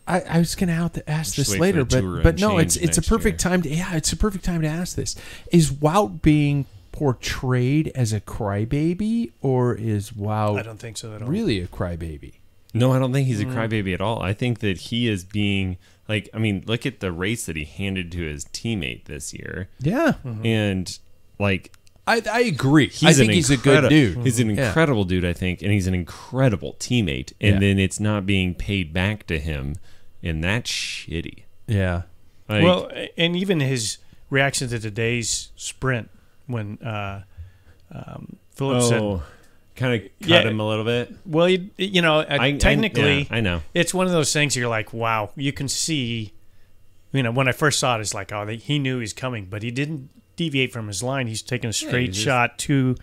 I was going to ask this wait later, for the but no, change it's a perfect time to it's a perfect time to ask this. Is Wout being portrayed as a crybaby, or is Wout I don't think so at all. really a crybaby? No, I don't think he's a crybaby at all. I think that he is being look at the race that he handed to his teammate this year. Yeah. And I agree. I think he's a good dude. He's an incredible dude, I think, and he's an incredible teammate. And then it's not being paid back to him, and that's shitty. Yeah. Like, Well, and even his reaction to today's sprint when Phillips said, kind of cut him a little bit. well, technically, I know. it's one of those things you're like, wow, you can see, when I first saw it, it's like, he knew he's coming, but he didn't deviate from his line. He's taking a straight shot to,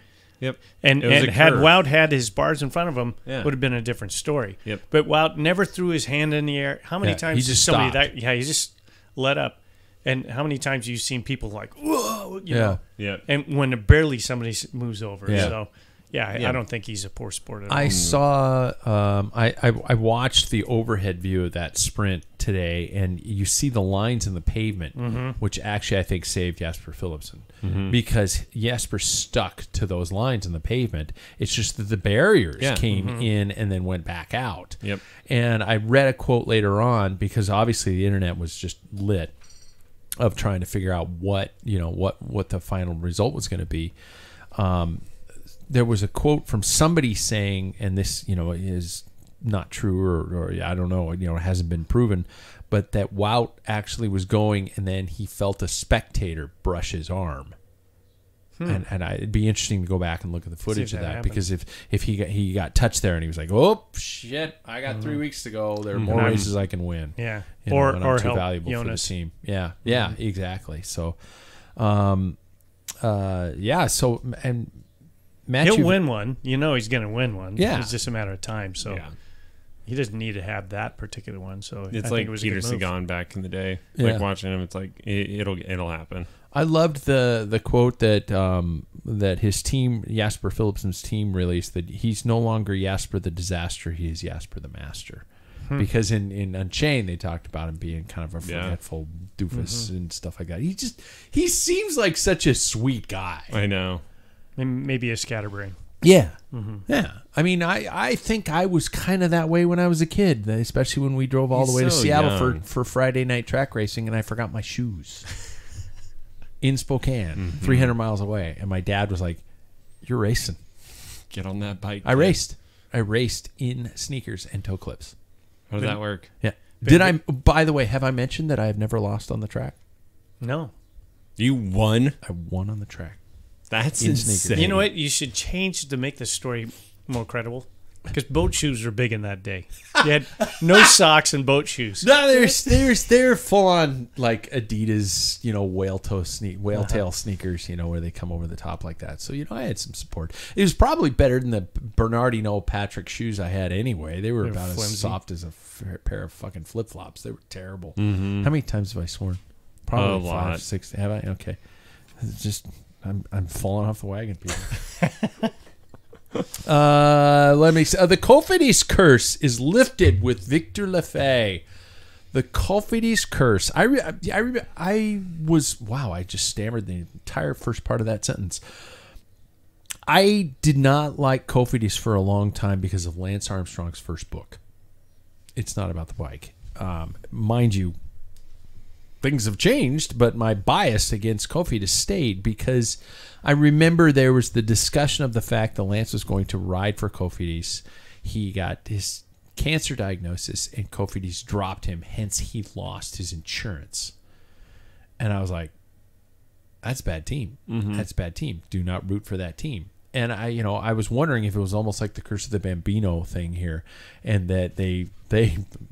and had curve. Wout had his bars in front of him, Yeah. would have been a different story. Yep. But Wout never threw his hand in the air. How many times he just did somebody stopped. he just let up. And how many times you've seen people like, whoa, you know? Yeah. And when barely somebody moves over. Yeah. So, I don't think he's a poor sport at all. I saw. I watched the overhead view of that sprint today, and you see the lines in the pavement, which actually I think saved Jasper Philipsen because Jasper stuck to those lines in the pavement. It's just that the barriers came in and then went back out. Yep. And I read a quote later on because obviously the internet was just lit of trying to figure out what the final result was going to be. There was a quote from somebody saying, and this, is not true or I don't know, it hasn't been proven, but that Wout actually was going and then he felt a spectator brush his arm. And it'd be interesting to go back and look at the footage of that because if he got touched there and he was like, oh shit, I got 3 weeks to go. There are more races I can win. Yeah. And I'm too help valuable Jonas. for the team. Yeah, exactly. So, So and Matthew, He'll win one. He's going to win one. Yeah. It's just a matter of time. So he doesn't need to have that particular one. So It's I think like it was Peter a good move. Sagan back in the day. Yeah. Like watching him, it's like it'll happen. I loved the quote that his team, Jasper Philipsen's team, released that he's no longer Jasper the disaster, he is Jasper the master. Because in Unchained they talked about him being kind of a forgetful doofus and stuff like that. He seems like such a sweet guy. I know. Maybe a scatterbrain. Yeah. Yeah. I mean, I think I was kind of that way when I was a kid, especially when we drove all the way to so Seattle young. for Friday night track racing and I forgot my shoes in Spokane, 300 miles away. And my dad was like, you're racing. Get on that bike. I raced in sneakers and toe clips. How does that work? Yeah. By the way, have I mentioned that I have never lost on the track? No. You won? I won on the track. That's In insane. sneakers. You know what? You should change to make the story more credible. Because boat shoes were big in that day. You had no socks and boat shoes. No, they're full on like Adidas, whale tail sneakers, where they come over the top like that. So I had some support. It was probably better than the Bernardino Patrick shoes I had anyway. They were about flimsy. as soft as a pair of fucking flip flops. They were terrible. How many times have I sworn? Probably A 5, lot. 6. Have I? Okay. It's just I'm falling off the wagon, people. Let me see. The Cofidis curse is lifted with Victor Lefebvre. The Cofidis curse. I just stammered the entire first part of that sentence. I did not like Cofidis for a long time because of Lance Armstrong's first book. It's not about the bike. Mind you, things have changed, but my bias against Cofidis stayed because I remember there was the discussion of the fact that Lance was going to ride for Cofidis. He got his cancer diagnosis and Cofidis dropped him, hence he lost his insurance. And I was like, that's a bad team. That's a bad team. Do not root for that team. And I was wondering if it was almost like the Curse of the Bambino thing here, and that they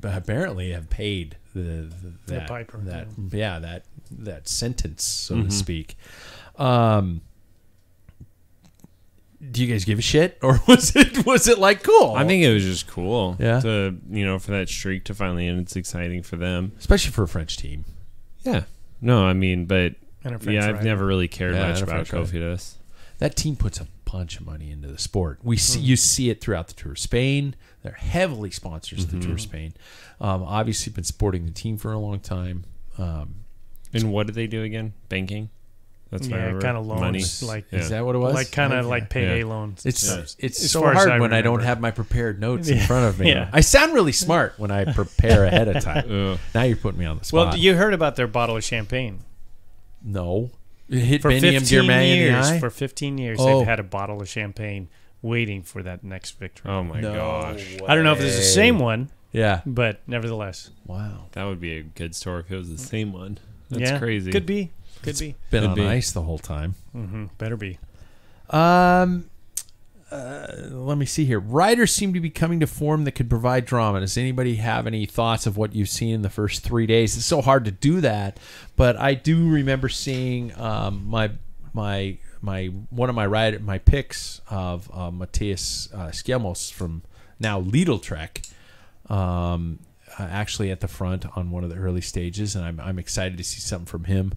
apparently have paid that piper, that sentence, so to speak. Do you guys give a shit, or was it like cool? I think it was just cool. Yeah. To for that streak to finally end. It's exciting for them, especially for a French team. Yeah. No, I mean, but And a French I've rider. never really cared Yeah, much and a about French rider. Cofidis. That team puts a bunch of money into the sport. You see it throughout the Tour of Spain. They're heavily sponsors of the Tour of Spain. Obviously, been supporting the team for a long time. And what do they do again? Banking. That's what I remember. kind of loans, Money. like Is that what it was? like kind of like payday Yeah. loans. It's As so far as hard I when I don't remember. have my prepared notes in front of me. Yeah. I sound really smart when I prepare ahead of time. Ugh. Now you're putting me on the spot. Well, you heard about their bottle of champagne. No. It hit For Benny 15 Girmay in the years, eye? for 15 years, Oh. they've had a bottle of champagne waiting for that next victory. Oh my No gosh. I don't know if it's the same way. one, Yeah. but nevertheless, Wow. That would be a good story if it was the same one. That's yeah, crazy. Could be, could be. Been Could on be. ice the whole time. Better be. Let me see here. Riders seem to be coming to form that could provide drama. Does anybody have any thoughts of what you've seen in the first 3 days? It's so hard to do that, but I do remember seeing my one of my picks of Matthias Skelmos from now Lidl Trek, actually at the front on one of the early stages, and I'm excited to see something from him.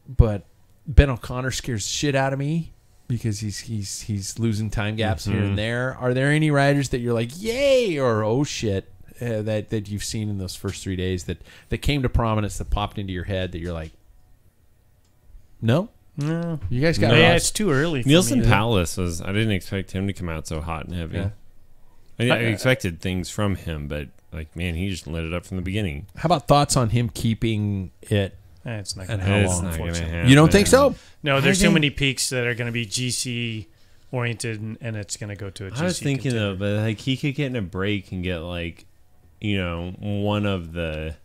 But Ben O'Connor scares the shit out of me, because he's losing time gaps here and there. Are there any riders that you're like, yay, or oh shit, that you've seen in those first 3 days that came to prominence, that popped into your head that you're like, no? No. You guys got Yeah, Ross? it's too early for Nielsen me. Palace was. I didn't expect him to come out so hot and heavy. Yeah. I expected things from him, but like, man, he just lit it up from the beginning. How about thoughts on him keeping it? It's not And going how to long? It's not gonna unfortunately. happen. You don't think so? No, there's I too think- many peaks that are going to be GC oriented, and it's going to go to a GC. I was thinking contender. though, but like he could get in a break and get like, one of the.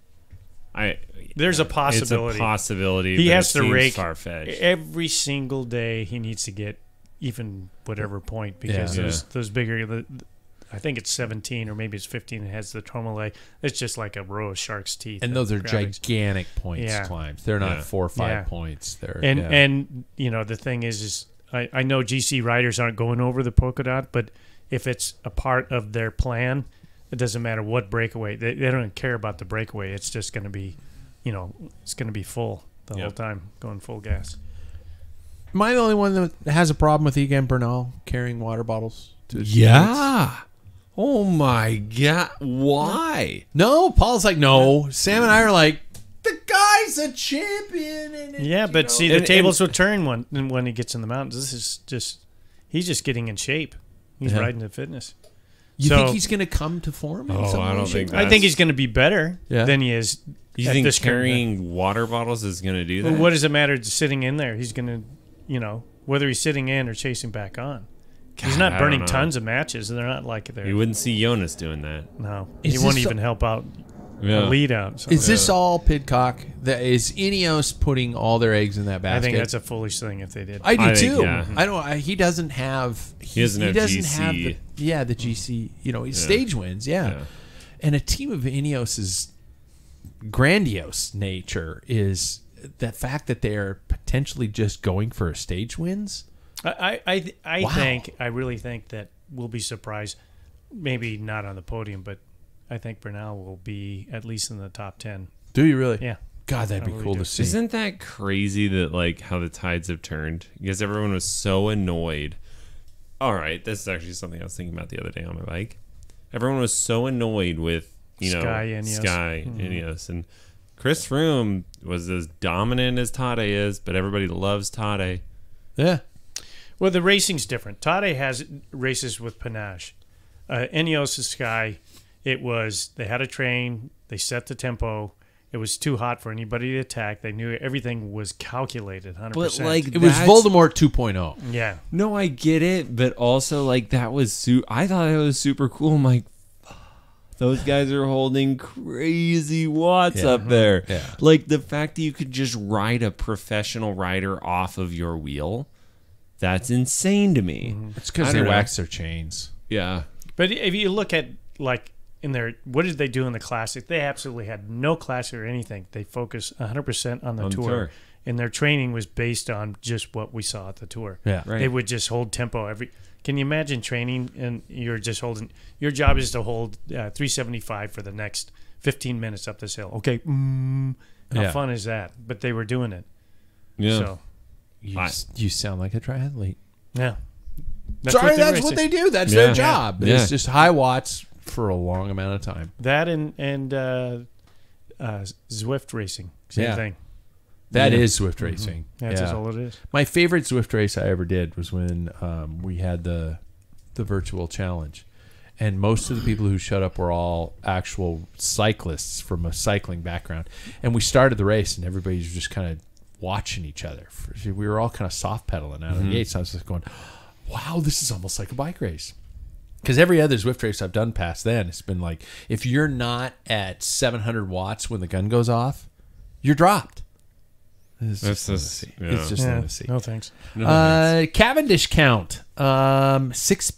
There's a possibility. It's a possibility. He but has it to seems rake far-fetched. every single day. He needs to get even whatever point, because Yeah. those bigger. I think it's 17 or maybe it's 15. It has the Tourmalet. It's just like a row of shark's teeth. And of those are graphics. gigantic points Yeah. climbs. They're not Yeah. 4 or 5 Yeah. points. They're And the thing is I know GC riders aren't going over the polka dot, but if it's a part of their plan, it doesn't matter what breakaway. They don't care about the breakaway. It's just going to be, it's going to be full the whole time, going full gas. Am I the only one that has a problem with Egan Bernal carrying water bottles to his teammates? Yeah. Oh my god! Why? No, Paul's like, no. Sam and I are like, the guy's a champion. And Yeah, but see, And- the tables will turn when he gets in the mountains. This is he's just getting in shape. He's Yeah. riding to fitness. you so- think he's going to come to form? in Oh, some I way, don't shape, think or I think he's going to be better Yeah. than he is. You at think this current- carrying water bottles is going to do that? Well, what does it matter sitting in there? He's going to, whether he's sitting in or chasing back on. He's God, not I burning don't know. tons of matches. They're not like they're. You wouldn't see Jonas doing that. No, Is he won't this even help out Yeah. a lead out. So Is this all Pidcock? Is Ineos putting all their eggs in that I basket? think that's a foolish thing if they did. I do I think, too. yeah. I don't. He doesn't have. He doesn't have GC. the GC. Stage wins. Yeah. And a team of Ineos's grandiose nature is the fact that they are potentially just going for a stage wins. I Wow. really think that we'll be surprised. Maybe not on the podium, but I think Bernal will be at least in the top 10. Do you really? Yeah. God, that'd I be really cool do. to see. Isn't that crazy that like how the tides have turned? Because everyone was so annoyed. All right, this is actually something I was thinking about the other day on my bike. Everyone was so annoyed with Sky Ineos. Ineos, and Chris Froome was as dominant as Tade is, but everybody loves Tade. Yeah. Well, the racing's different. Tade has races with panache. Ineos' Sky, they had a train, they set the tempo. It was too hot for anybody to attack. They knew everything was calculated 100%. But like It was that's- Voldemort 2.0. yeah. No, I get it, but also like that was I thought it was super cool. I'm like, those guys are holding crazy watts Yeah. up there. Yeah. Like the fact that you could just ride a professional rider off of your wheel, that's insane to me. It's because I they don't know. wax their chains. Yeah. But if you look at, like, what did they do in the Classic? They absolutely had no Classic or anything. They focused 100% on the On the tour. tour. And their training was based on just what we saw at the tour. Yeah. Right. They would just hold tempo Can you imagine training and you're just holding? Your job is to hold 375 for the next 15 minutes up this hill. Okay, how Yeah. fun is that? But they were doing it. Yeah. So You sound like a triathlete. yeah, Sorry, they're that's what racing. they do. That's Yeah. their job. Yeah. It's just high watts for a long amount of time. That and Zwift racing, same Yeah. thing. That Yeah. is Zwift racing. That's Yeah. all it is. My favorite Zwift race I ever did was when we had the virtual challenge, and most of the people who showed up were all actual cyclists from a cycling background. And we started the race, and everybody was just kind of watching each other. We were all kind of soft pedaling out of the gates. I was just going, wow, this is almost like a bike race. Because every other Zwift race I've done past then, it's been like, if you're not at 700 watts when the gun goes off, you're dropped. It's just lunacy. It's just lunacy. No thanks. Cavendish count. Sixth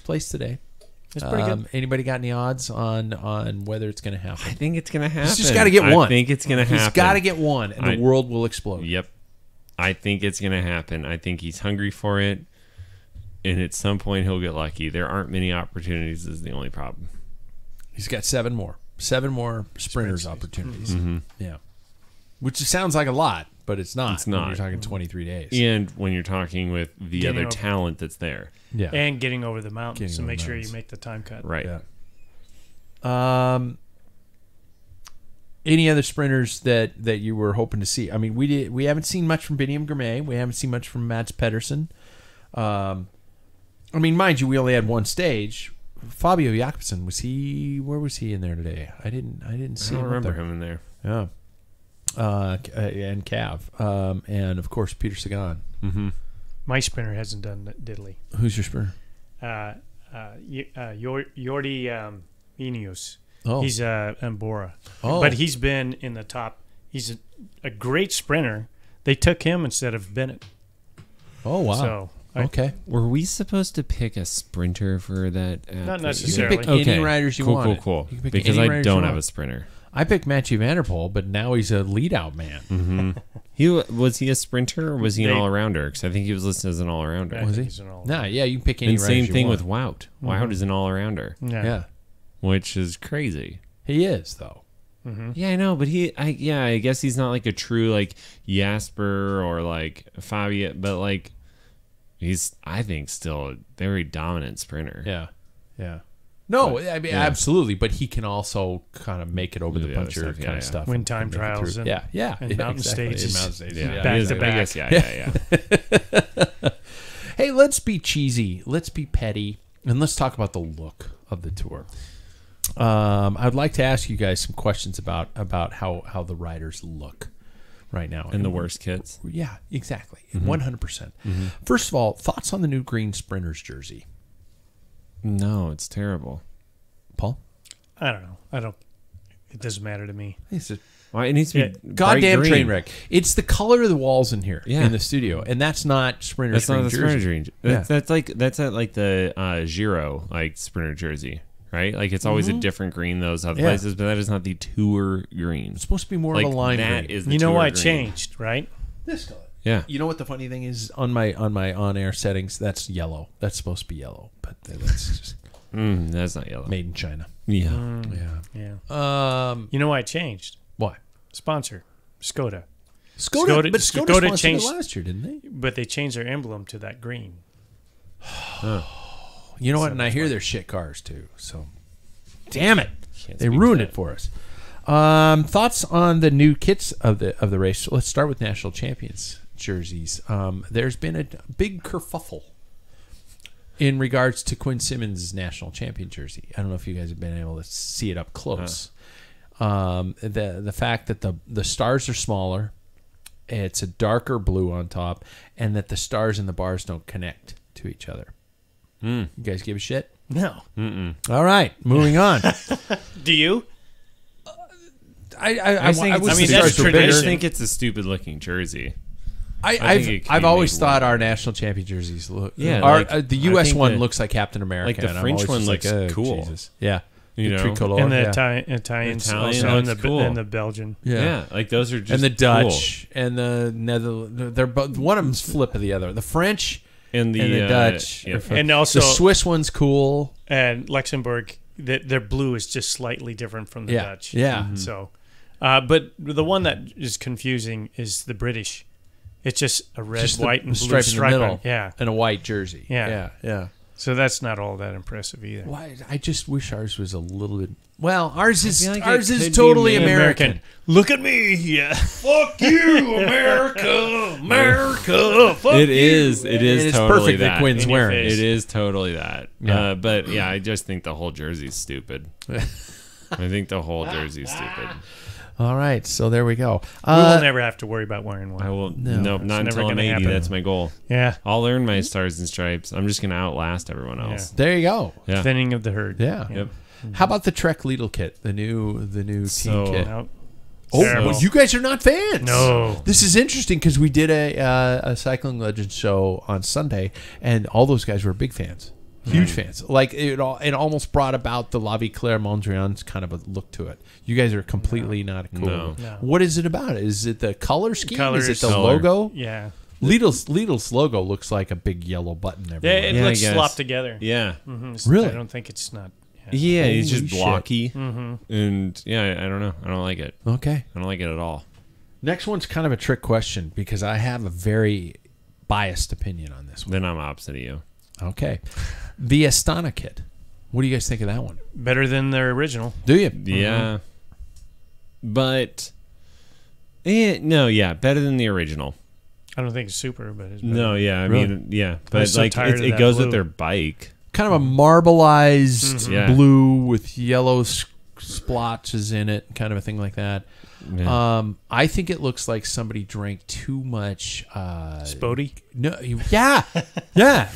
place today. It's pretty good. Anybody got any odds on whether it's going to happen? I think it's going to happen. He's just got to get one. I think it's going to happen. He's got to get one, and the world will explode. Yep. I think it's going to happen. I think he's hungry for it, and at some point he'll get lucky. There aren't many opportunities is the only problem. He's got 7 more sprinters opportunities. Yeah. Which sounds like a lot, but it's not. It's not. When you're talking 23 days. And when you're talking with the other talent that's there. Yeah. And getting over the mountains, so make sure you make the time cut. Right. Yeah. Any other sprinters that you were hoping to see? I mean, we haven't seen much from Biniam Gourmet. We haven't seen much from Mads Pedersen. I mean, mind you, we only had one stage. Fabio Jakobsen, where was he in there today? I didn't see him. I don't remember there. him in there. Yeah. And Cav. And of course Peter Sagan. Mm-hmm. My sprinter hasn't done diddly. Who's your sprinter? Jordi Ineos. Oh. He's Bora. Oh. But he's been in the top. He's a great sprinter. They took him instead of Bennett. Oh, wow. So, okay. Were we supposed to pick a sprinter for that? Not You necessarily. can pick any riders you want. Cool. You can pick Because any I riders don't you have want. a sprinter. I picked Mathieu Van Der Poel, but now he's a lead-out man. Was he a sprinter or was he an all-arounder? Because I think he was listed as an all-arounder. Was he? Nah, yeah, you can pick any And riders same thing you with want. Wout. Wout is an all-arounder, Yeah. which is crazy. He is, though. Yeah, I know, but I guess he's not like a true like Jasper or like Fabio, but like he's, I think, still a very dominant sprinter. Yeah. Yeah. No, I mean, absolutely, but he can also kind of make it over the other puncher stuff, kind of stuff. Win time trials and mountain stages. And mountain stages. Yeah, Back he is, to I back. guess, yeah. Hey, let's be cheesy. Let's be petty. And let's talk about the look of the tour. I'd like to ask you guys some questions about how the riders look right now. And the worst kits. Yeah, exactly. 100%. First of all, thoughts on the new green Sprinters jersey? No, it's terrible. Paul? I don't know. It doesn't matter to me. Why it needs to be Goddamn bright train green. wreck. It's the color of the walls in here Yeah. in the studio, and that's not Sprinter's That's not green the jersey. sprinter jersey. Yeah. That's at like the Giro like sprinter jersey, right? Like it's always a different green those other Yeah. places, but that is not the tour green. It's supposed to be more Like of a lime that green. is the You know tour why it green. changed, right? This color. Yeah. You know what the funny thing is on my on-air settings? That's yellow. That's supposed to be yellow, but that's just That's not yellow. made in China. Yeah. Yeah. You know why it changed? Why? Sponsor, Skoda. Skoda, but Skoda sponsored changed it last year, didn't they? But they changed their emblem to that green. You know what? And I hear they're shit cars too. So, damn it, Can't they speak ruined to it for us. Thoughts on the new kits of the race? Let's start with national champions jerseys. There's been a big kerfuffle in regards to Quinn Simmons' national champion jersey. I don't know if you guys have been able to see it up close. The fact that the stars are smaller, it's a darker blue on top, and that the stars and the bars don't connect to each other. You guys give a shit? No. All right, moving on. Do you? I think wish it's- the that's stars were I bigger. just think it's a stupid looking jersey. I've always thought our national champion jerseys look. Yeah, our, like, the I U.S. think one that- looks like Captain America. like the and I'm French always one just looks cool. Jesus. Yeah, You the know? tricolor. And the yeah. Italians Italian also, and looks the cool. and the Belgian. Yeah. Like those are just and the cool. Dutch and the Netherlands. They're both, one of them's flip of the other. The French and the, Dutch. yeah. And also the Swiss one's cool. and Luxembourg, their blue is just slightly different from the Yeah. Dutch. Yeah. So, but the one that is confusing is the British. It's just a red, Just white, the and blue stripe stripe. in the middle. Yeah. And a white jersey. Yeah. Yeah. So that's not all that impressive either. Why? I just wish ours was a little bit. Well, ours is feel like it ours could is be totally made American. Look at me. Yeah. Fuck you, America, America. Fuck It is And totally it's perfect that. that Quinn's In your wearing. face. It is totally that. Yeah. But yeah, I just think the whole jersey's stupid. I think the whole jersey's stupid. All right, so there we go. We will never have to worry about wearing one. I will. No, Nope, not never until I'm gonna 80. happen. That's my goal. Yeah. I'll earn my stars and stripes. I'm just gonna outlast everyone else. There you go. Yeah. Thinning of the herd. Yeah. Yep. How about the Trek Lidl kit, the new team So- kit? No. Oh, Terrible. well, you guys are not fans. No. This is interesting because we did a Cycling Legends show on Sunday, and all those guys were big fans, huge fans. Like it almost brought about the La Vie Claire Mondrian's kind of a look to it. You guys are completely not cool. No. No. What is it about? Is it the color scheme? Colors. Is it the Color. logo? Yeah. Lidl's logo looks like a big yellow button Yeah, everywhere. it Yeah, I looks guess. slopped together. Yeah. Really? I don't think it's not. Yeah, he's Holy just shit. blocky, and yeah, I don't know. I don't like it. Okay. I don't like it at all. Next one's kind of a trick question because I have a very biased opinion on this one. Then I'm opposite of you. Okay. The Astana kit. What do you guys think of that one? Better than their original. Do you? Yeah, but no, yeah, better than the original. I don't think it's super, but it's better. No, yeah, I Really? mean, yeah, I'm but so like tired it, of it that goes blue. with their bike. Kind of a marbleized Yeah. blue with yellow splotches in it, kind of a thing like that. Yeah. I think it looks like somebody drank too much. Spody? No, yeah,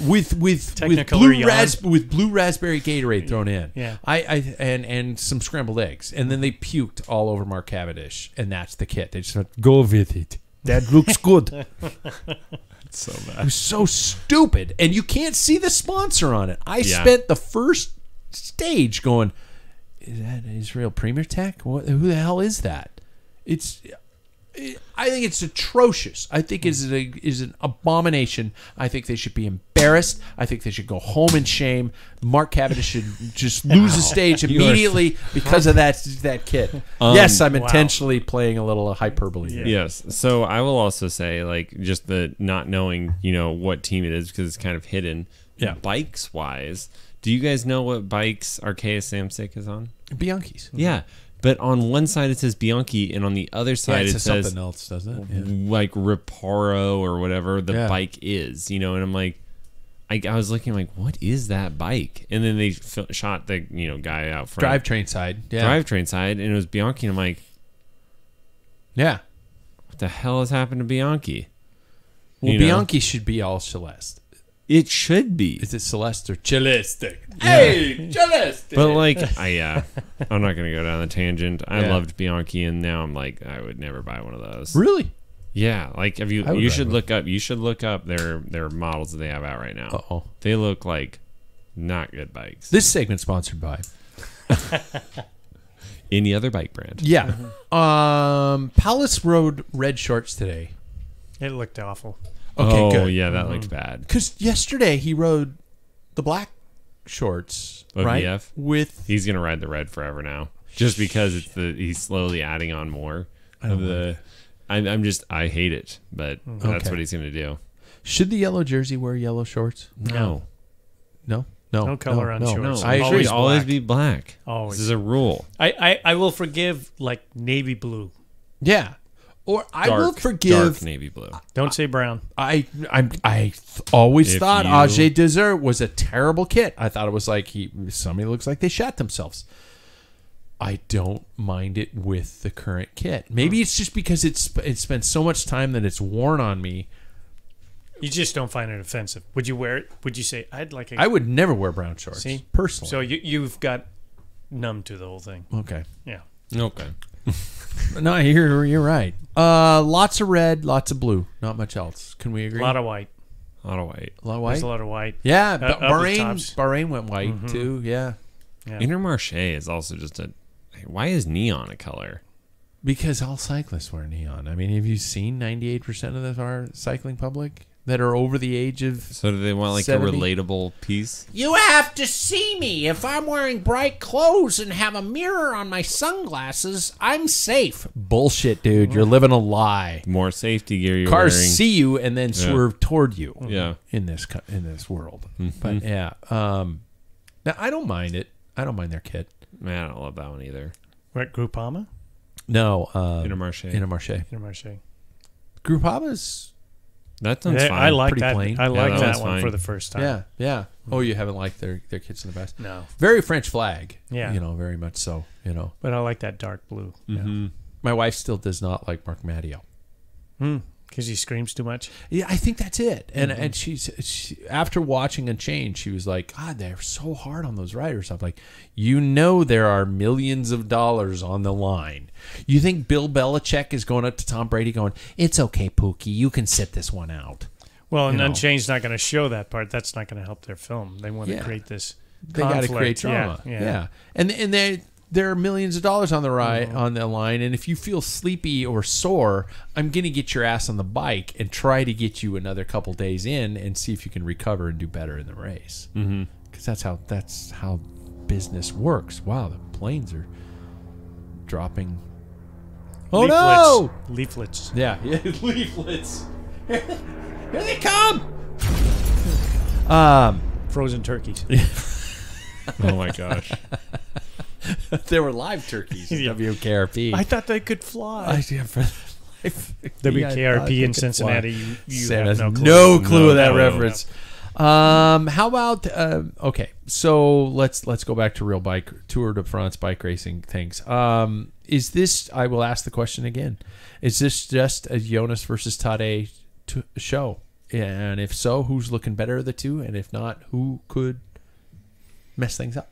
with Technicolor with blue raspberry Gatorade thrown in. Yeah. And some scrambled eggs, and then they puked all over Mark Cavendish, and that's the kit. They just went, go with it. That looks good. So It bad. was so stupid, and you can't see the sponsor on it. I Yeah. spent the first stage going, "Is that Israel Premier Tech? Who the hell is that?" I think it's atrocious. I think is an abomination. I think they should be embarrassed. I think they should go home in shame. Mark Cavendish should just lose the stage immediately because of that kit. Yes, I'm Wow. intentionally playing a little hyperbole. Yeah. Yes. So I will also say, like, just the not knowing, what team it is because it's kind of hidden. Yeah. Bikes wise, do you guys know what bikes Arceus Samsic is on? Bianchi's. Yeah. But on one side it says Bianchi, and on the other Yeah, side it it says says something else, doesn't it? Yeah. like Reparo or whatever the Yeah. bike is, and I'm like, I was looking like, what is that bike? And then they shot the guy out front, Drivetrain side. Yeah. drivetrain side, and it was Bianchi, and I'm like, Yeah. what the hell has happened to Bianchi? Well, You know? Bianchi should be all Celeste. It should be, Is it Celeste or Celeste? Hey, Celeste. but like, I'm not gonna go down the tangent. I Yeah. loved Bianchi, and now I'm like, I would never buy one of those. Really? Yeah, like if I would you buy should one. look up. You should look up their models that they have out right now. Uh-oh. They look like not good bikes. This segment sponsored by. Any other bike brand? Yeah. Palace rode red shorts today. It looked awful. Okay, oh, good. yeah, that looked bad. Because yesterday he rode the black shorts, Of right? EF? With He's gonna ride the red forever now, just because he's slowly adding on more of the. I hate it, but that's Okay. what he's gonna do. should the yellow jersey wear yellow shorts? No, No. No color on no, shorts. I agree. Always, Always always black. be black. Always. This is a rule. I will forgive like navy blue. Yeah. Or I will Dark forgive. navy blue. Don't say brown. I always If thought you- Ajay Desert was a terrible kit. I thought it was like somebody looks like they shot themselves. I don't mind it with the current kit. Maybe it's just because it's spent so much time that it's worn on me. You just don't find it offensive. Would you wear it? Would you say I'd like a I would never wear brown shorts. See? Personally. So you've got numb to the whole thing. Okay. Yeah. Okay. No, you're right. Lots of red, lots of blue. Not much else. Can we agree? A lot of white. A lot of white. A lot of white. There's a lot of white. Yeah, Up but the Bahrain tops. Bahrain went white too. Yeah, Yeah. Intermarché is also just a. Why is neon a color? because all cyclists wear neon. I mean, have you seen 98% of our cycling public that are over the age of? So do they want like 70? a relatable piece? You have to see me. If I'm wearing bright clothes and have a mirror on my sunglasses, I'm safe. Bullshit, dude. You're living a lie. More safety gear you're Cars wearing. see you and then swerve toward you. Yeah. In this world. But yeah, now I don't mind it. I don't mind their kit. Man, I don't love that one either. What, Groupama? No, Intermarché. Intermarché. Intermarché. Groupama's. That sounds Yeah, fine. I like Pretty that. plain. I like that that one's one fine. for the first time. Yeah, yeah. Oh, you haven't liked their kits in the past. No, Very French flag. Yeah. very much so. but I like that dark blue. Mm-hmm. My wife still does not like Mark Matteo. Because he screams too much. Yeah, I think that's it. And she after watching Unchained, she was like, God, they're so hard on those writers. I'm like, there are millions of dollars on the line. You think Bill Belichick is going up to Tom Brady going, it's okay, Pookie, you can sit this one out. Well, and Unchained's not going to show that part. That's not going to help their film. They want to create this They got to create drama. Yeah. And there are millions of dollars on the on the line, and if you feel sleepy or sore, I'm going to get your ass on the bike and try to get you another couple days in and see if you can recover and do better in the race. Because that's how business works. Wow, the planes are dropping. Oh no! Leaflets. Yeah, leaflets. Here they come. Frozen turkeys. Oh my gosh. They were live turkeys at WKRP. I thought they could fly. WKRP in Cincinnati. You Sam have has no clue. no clue of that reference. How about okay? So let's go back to real bike Tour de France bike racing things. Is this? I will ask the question again. Is this just a Jonas versus Tadej show? And if so, who's looking better of the two? And if not, who could mess things up?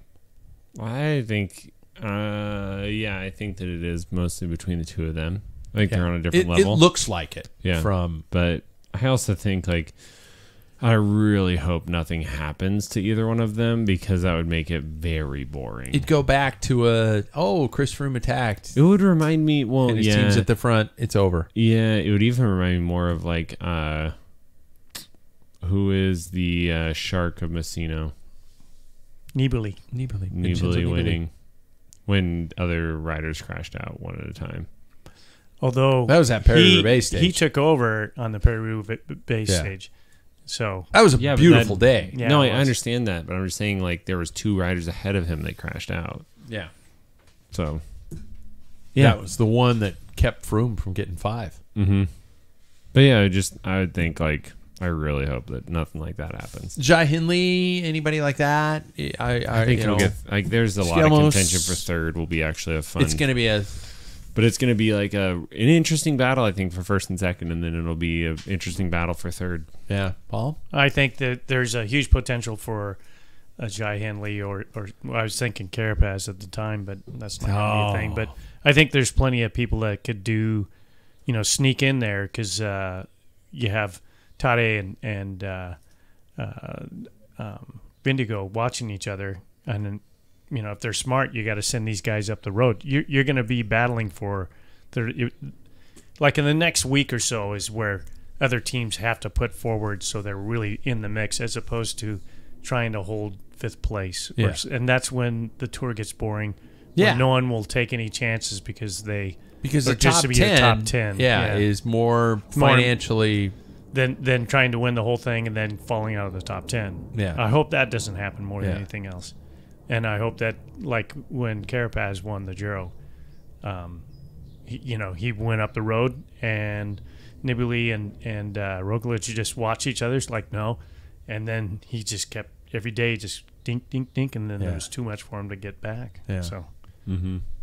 I think, I think that it is mostly between the two of them. I think they're on a different level. It looks like it. Yeah. But I also think, like, I really hope nothing happens to either one of them because that would make it very boring. It'd go back to Chris Froome attacked. It would remind me, and his team's at the front. It's over. Yeah, it would even remind me more of, like, who is the shark of Messino? Nibali winning when other riders crashed out one at a time. Although that was at Paris-Roubaix stage. He took over on the Paris-Roubaix stage. So that was a beautiful day. Yeah, no, I understand that, but I'm just saying, like, there was two riders ahead of him that crashed out. Yeah. So that was the one that kept Froome from getting 5. Mm-hmm. But yeah, I would think, like, I really hope that nothing like that happens. Jai Hindley, anybody like that? I think we'll get, like, there's a lot of contention for third. Will be actually a fun. It's going to be but it's going to be like an interesting battle, I think, for first and second, and then it'll be an interesting battle for third. Yeah, Paul. I think that there's a huge potential for a Jai Hindley or I was thinking Carapaz at the time, but that's not going to be a thing. But I think there's plenty of people that could do, sneak in there because you have Tade and Vindigo watching each other, and then, if they're smart, you got to send these guys up the road. You're going to be battling for, like in the next week or so is where other teams have to put forward so they're really in the mix as opposed to trying to hold 5th place. Yeah. And that's when the tour gets boring. Yeah, no one will take any chances because the just to be a top 10 is more financially than trying to win the whole thing and then falling out of the top 10. Yeah. I hope that doesn't happen more than anything else. And I hope that, like when Carapaz won the Giro, he went up the road and Nibali and Roglic just watched each other. It's like, no. And then he just kept every day just dink, dink, dink, and then there was too much for him to get back. Yeah. So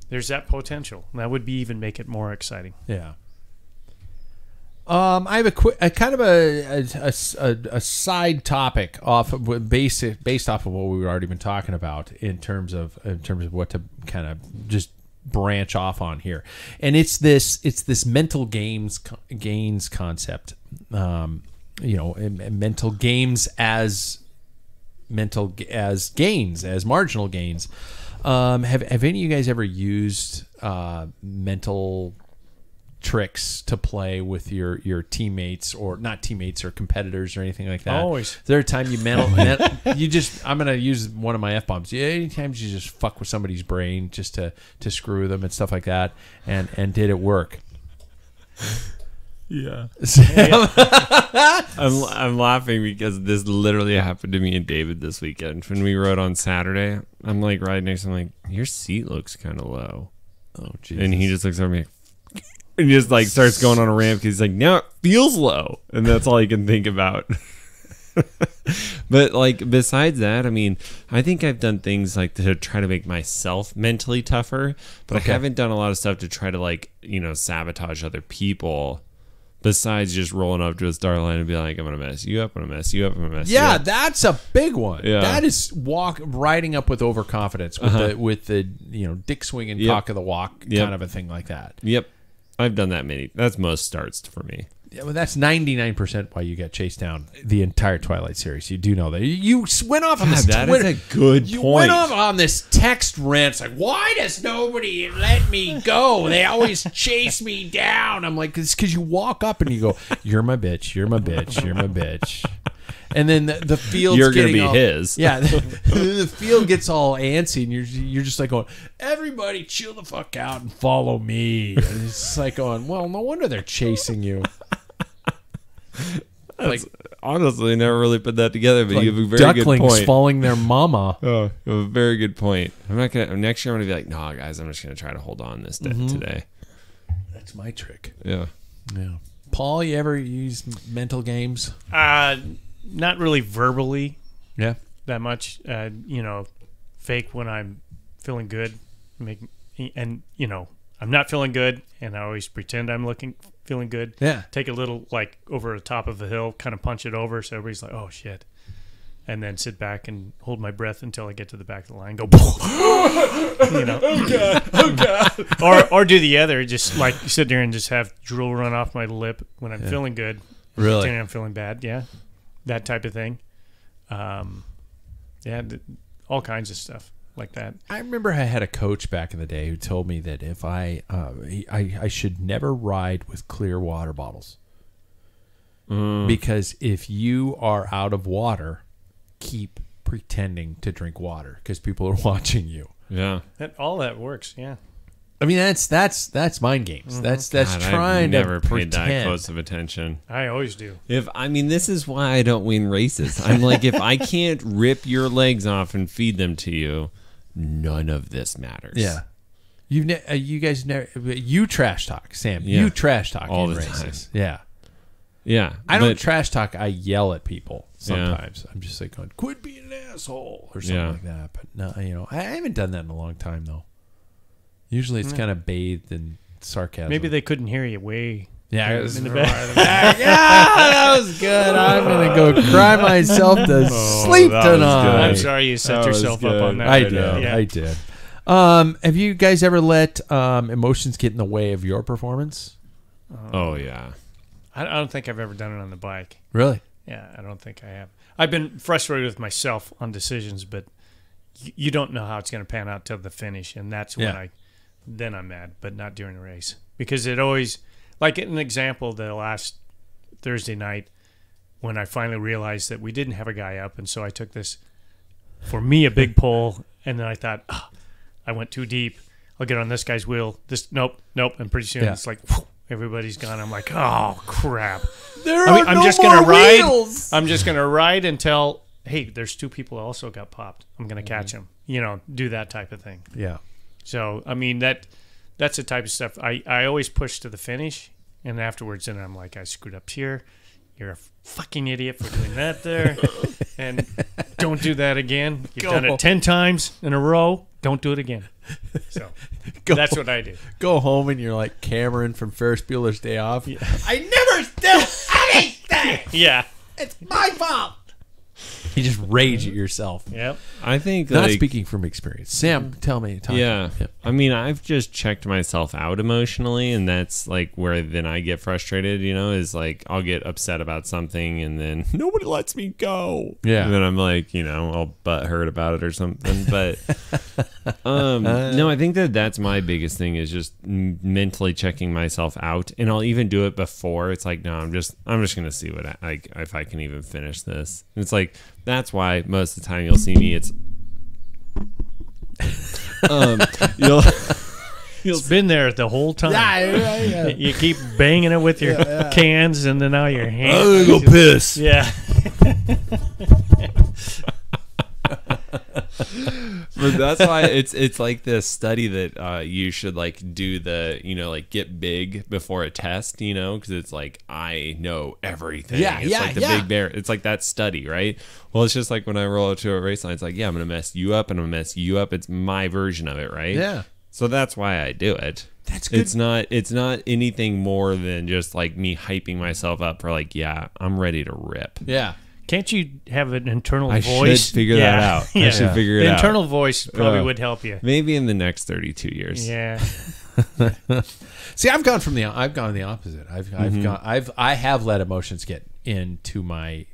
there's that potential. That would even make it more exciting. Yeah. I have a kind of a side topic based off of what we've already been talking about in terms of what to kind of just branch off on here, and it's this mental gains concept. Mental games as gains, as marginal gains. Have any of you guys ever used mental tricks to play with your teammates, or not teammates, or competitors or anything like that? Always. Is there a time you I'm going to use one of my F-bombs. Yeah, anytime you just fuck with somebody's brain just to screw them and stuff like that, and did it work? Yeah. I'm laughing because this literally happened to me and David this weekend. When we rode on Saturday, I'm like riding next to him, like, your seat looks kind of low. Oh, Jesus. And he just looks at me and just like starts going on a ramp because he's like, no, it feels low. And that's all he can think about. But like besides that, I mean, I think I've done things like to try to make myself mentally tougher, but Okay. I haven't done a lot of stuff to try to like, sabotage other people. Besides just rolling up to a start line and be like, I'm gonna mess you up, I'm gonna mess you up, I'm gonna mess you Yeah, up. that's a big one. Yeah. That is riding up with overconfidence with the dick swinging Yep. cock of the walk Yep. kind of a thing like that. Yep. I've done that many. That's most starts for me. Yeah, well, that's 99% why you got chased down the entire Twilight series. You do know that. You went off on this that Twitter. is a good You point. went off on this text rant. It's like, why does nobody let me go? They always chase me down. I'm like, it's because you walk up and you go, you're my bitch, you're my bitch, you're my bitch. And then the field's You're gonna getting be all, his. Yeah, the field gets all antsy, and you're just like going, everybody chill the fuck out and follow me. And it's just like going, well, no wonder they're chasing you. Like Honestly, I never really put that together, but you have a very ducklings good point. following their mama. Oh, you have a very good point. I'm not gonna next year. I'm gonna be like, no, guys, I'm just gonna try to hold on this today. That's my trick. Yeah. Yeah. Paul, you ever use mental games? Not really verbally Yeah. that much. Fake when I'm feeling good, I'm not feeling good, and I always pretend I'm feeling good. Yeah. Take a little like over the top of the hill, kind of punch it over, so everybody's like, "Oh shit," and then sit back and hold my breath until I get to the back of the line. Go, or do the other, just like sit there and just have drool run off my lip when I'm feeling good. Really? Pretending I'm feeling bad. Yeah, that type of thing. All kinds of stuff like that. I remember I had a coach back in the day who told me that if I should never ride with clear water bottles. Because if you are out of water, keep pretending to drink water because people are watching you. Yeah. All that works. Yeah. I mean, that's mind games. That's God, trying I've never to paid that pretend. close of attention. I always do. This is why I don't win races. I'm like, if I can't rip your legs off and feed them to you, none of this matters. Yeah. You guys never. You trash talk, Sam. Yeah. You trash talk All in the races. time. Yeah. Yeah. I don't but- trash talk. I yell at people sometimes. I'm just like going, "Quit being an asshole" or something Yeah. like that. But no, I haven't done that in a long time though. Usually it's kind of bathed in sarcasm. Maybe they couldn't hear you way. Yeah, it was in the right back. in the back. Yeah, that was good. I'm gonna go cry myself to sleep that was tonight. good. I'm sorry you set That was yourself good. up on that. I I did. know. Yeah. I did. Have you guys ever let emotions get in the way of your performance? Oh, yeah. I don't think I've ever done it on the bike. Really? Yeah, I don't think I have. I've been frustrated with myself on decisions, but you don't know how it's going to pan out till the finish, and that's when then I'm mad, but not during the race. Because it always, like an example, the last Thursday night when I finally realized that we didn't have a guy up, and so I took this, for me, a big pull, and then I thought, I went too deep. I'll get on this guy's wheel. Nope. And pretty soon it's like, everybody's gone. I'm like, oh, crap. I'm just gonna ride. I'm just gonna ride until, hey, there's two people who also got popped. I'm gonna catch them. Do that type of thing. Yeah. So I mean that's the type of stuff I always push to the finish, and afterwards, then I'm like, I screwed up here. You're a fucking idiot for doing that there, and don't do that again. You've done it 10 times in a row. Don't do it again. So that's what I do. Go home and you're like Cameron from Ferris Bueller's Day Off. Yeah. I never did anything. Yeah. It's my fault. You just rage at yourself. Yep. I think, Not like, speaking from experience. Sam, tell me. yeah. I mean, I've just checked myself out emotionally, and that's like where then I get frustrated, is like I'll get upset about something and then nobody lets me go. Yeah. And then I'm like, I'll butthurt about it or something. But no, I think that's my biggest thing is just mentally checking myself out. And I'll even do it before. It's like, no, I'm just gonna see if I can even finish this. And it's like, that's why most of the time you'll see me. It's It's been there the whole time. Yeah. You keep banging it with your cans, and then now your hands. I'm gonna go piss. Yeah. But that's why it's like this study that you should like do the, like get big before a test, because it's like, I know everything. Yeah, it's like the big bear. It's like that study, right? Well, it's just like when I roll up to a race line, it's like, yeah, I'm going to mess you up and I'm going to mess you up. It's my version of it, right? Yeah. So that's why I do it. That's good. It's not anything more than just like me hyping myself up for like, yeah, I'm ready to rip. Yeah. Can't you have an internal I voice? should figure that out. I should figure it The out. internal voice probably would help you. Maybe in the next 32 years. Yeah. See, I've gone the opposite. I have let emotions get into my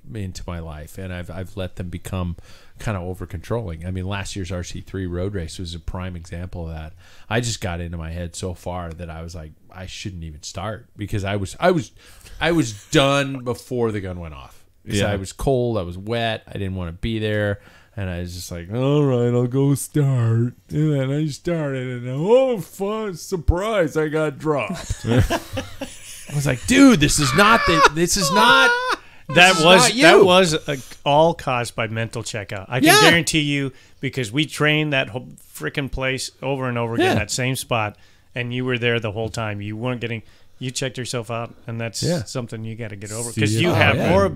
life, and I've let them become kind of over controlling. I mean, last year's RC3 road race was a prime example of that. I just got into my head so far that I was like, I shouldn't even start, because I was done before the gun went off. So I was cold, I was wet, I didn't want to be there, and I was just like, all right, I'll go start. And then I started, and oh, fun, surprise, I got dropped. I was like, dude, this is not. That was all caused by mental checkout. I can guarantee you, because we trained that whole freaking place over and over again, that same spot, and you were there the whole time. You weren't getting. You checked yourself out, and that's something you got to get over, because you have more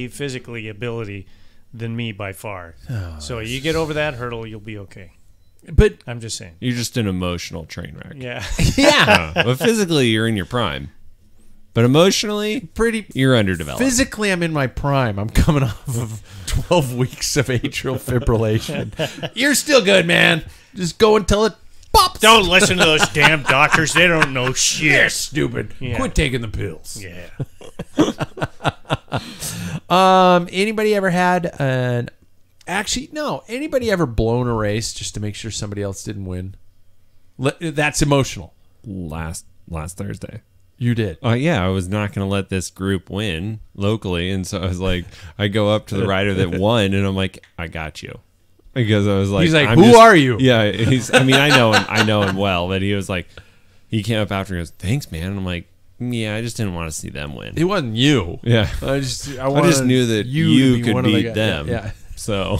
physically ability than me by far. So you get over that hurdle, you'll be okay. But I'm just saying, you're just an emotional train wreck. Yeah. But physically, you're in your prime. But emotionally, you're underdeveloped. Physically, I'm in my prime. I'm coming off of 12 weeks of atrial fibrillation. You're still good, man. Just go until it pops. Don't listen to those damn doctors. They don't know shit. They're stupid. Yeah. Quit taking the pills. Yeah. Anybody ever had an... Actually, no. Anybody ever blown a race just to make sure somebody else didn't win? That's emotional. Last Thursday. You did. Oh, yeah. I was not going to let this group win locally. And so I was like, I go up to the rider that won, and I'm like, I got you. Because I was like, he's like, who are you? Yeah. I know him well, but he was like, he came up after and goes, thanks, man. And I'm like, yeah, I just didn't want to see them win. It wasn't you. Yeah. I just knew that you could beat them. Yeah. So.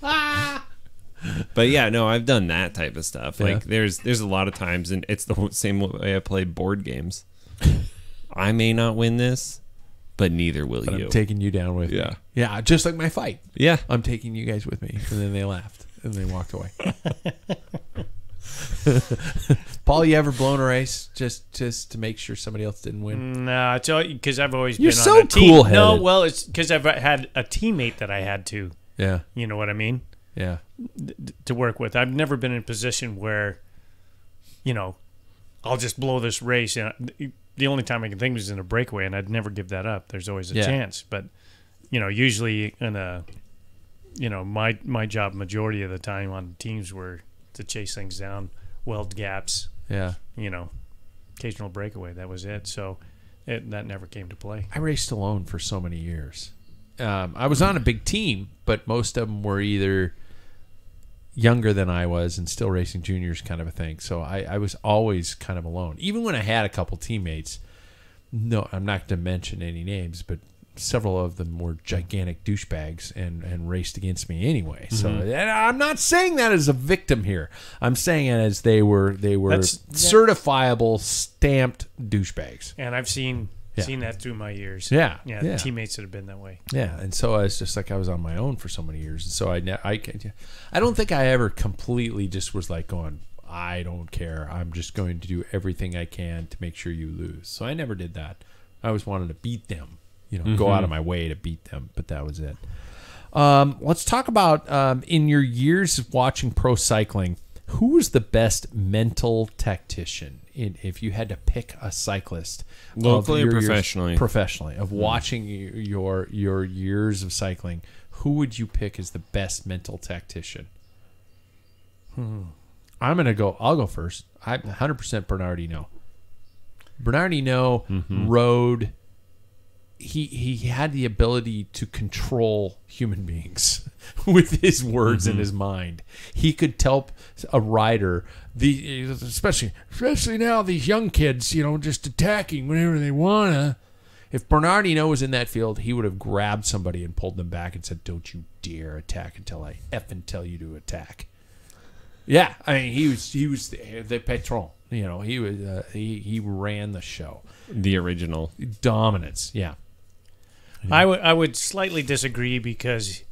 But yeah, no, I've done that type of stuff. Like there's a lot of times, and it's the same way I play board games. I may not win this, but neither will you. I'm taking you down with me. Yeah, just like my fight. Yeah. I'm taking you guys with me. And then they laughed, and they walked away. Paul, you ever blown a race just to make sure somebody else didn't win? No, it's because I've always You're been so on a team. cool-headed. No, well, it's because I've had a teammate that I had to. Yeah. You know what I mean? Yeah. To work with. I've never been in a position where, I'll just blow this race. And the only time I can think was in a breakaway, and I'd never give that up. There's always a chance. But, usually in my job majority of the time on teams were to chase things down, weld gaps. Yeah. Occasional breakaway. That was it. So that never came to play. I raced alone for so many years. I was on a big team, but most of them were either younger than I was and still racing juniors, kind of a thing. So I was always kind of alone. Even when I had a couple teammates, no, I'm not going to mention any names, but several of them were gigantic douchebags and raced against me anyway. So and I'm not saying that as a victim here. I'm saying it as they were certifiable, stamped douchebags. And I've seen that through my years. Yeah. Teammates that have been that way. Yeah, and so I was just like, I was on my own for so many years, and so I don't think I ever completely just was like going, I don't care, I'm just going to do everything I can to make sure you lose. So I never did that. I always wanted to beat them, go out of my way to beat them, but that was it. Let's talk about in your years of watching pro cycling, who was the best mental tactician? If you had to pick a cyclist, locally or professionally, of watching your years of cycling, who would you pick as the best mental tactician? I'll go first. I'm 100% Bernardino. Bernardino rode. He had the ability to control human beings with his words and his mind. He could tell a rider, especially now these young kids, just attacking whenever they wanna. If Bernardino was in that field, he would have grabbed somebody and pulled them back and said, "Don't you dare attack until I effing tell you to attack." Yeah, I mean, he was the patron. You know, he was he ran the show. The original Dominance. Yeah. I would slightly disagree because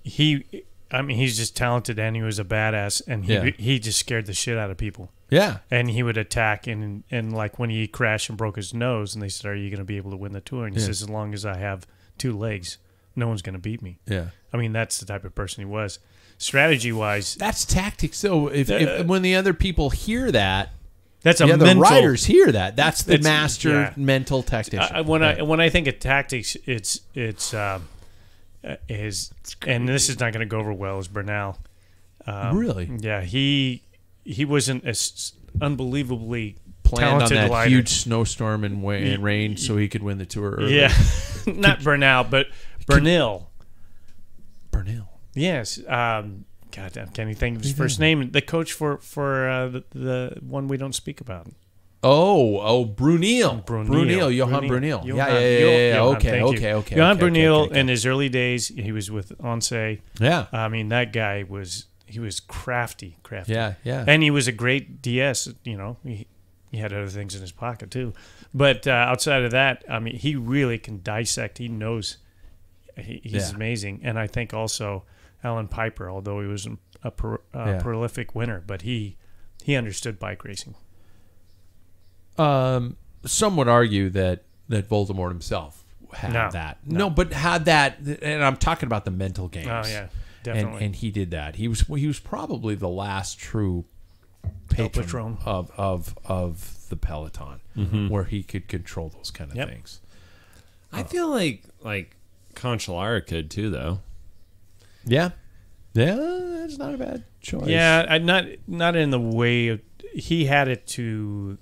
he's just talented and he was a badass and he just scared the shit out of people. Yeah. And he would attack and like when he crashed and broke his nose and they said, "Are you going to be able to win the tour?" And he says, "As long as I have 2 legs, no one's going to beat me." Yeah. I mean, that's the type of person he was. Strategy wise, that's tactics. So if when the other people hear that, that's the other riders hear that. That's the master mental tactician. When I think of tactics, it's and this is not going to go over well as Bernal. Really? Yeah, he wasn't as unbelievably planned on that rider. huge snowstorm and rain so he could win the tour early. Yeah, not Bernal, but Bernil. Bernil. Yes. God, I can't even think of his first name. The coach for the one we don't speak about. Brunel. Johan Brunel. Yeah. Okay. Johan Brunel in his early days, he was with Once. Yeah. I mean, that guy was crafty. Yeah. And he was a great DS. You know, he had other things in his pocket too. But outside of that, I mean, he really can dissect. He knows. He's amazing. And I think also Alan Piper, although he was a prolific winner, but he understood bike racing. Some would argue that Voldemort himself had that. No, but had that, and I'm talking about the mental games. Oh yeah, definitely. And he did that. He was probably the last true patron of the peloton, where he could control those kind of things. I feel like Cancellara could too, though. Yeah, that's not a bad choice. Yeah, not in the way of, he had it to.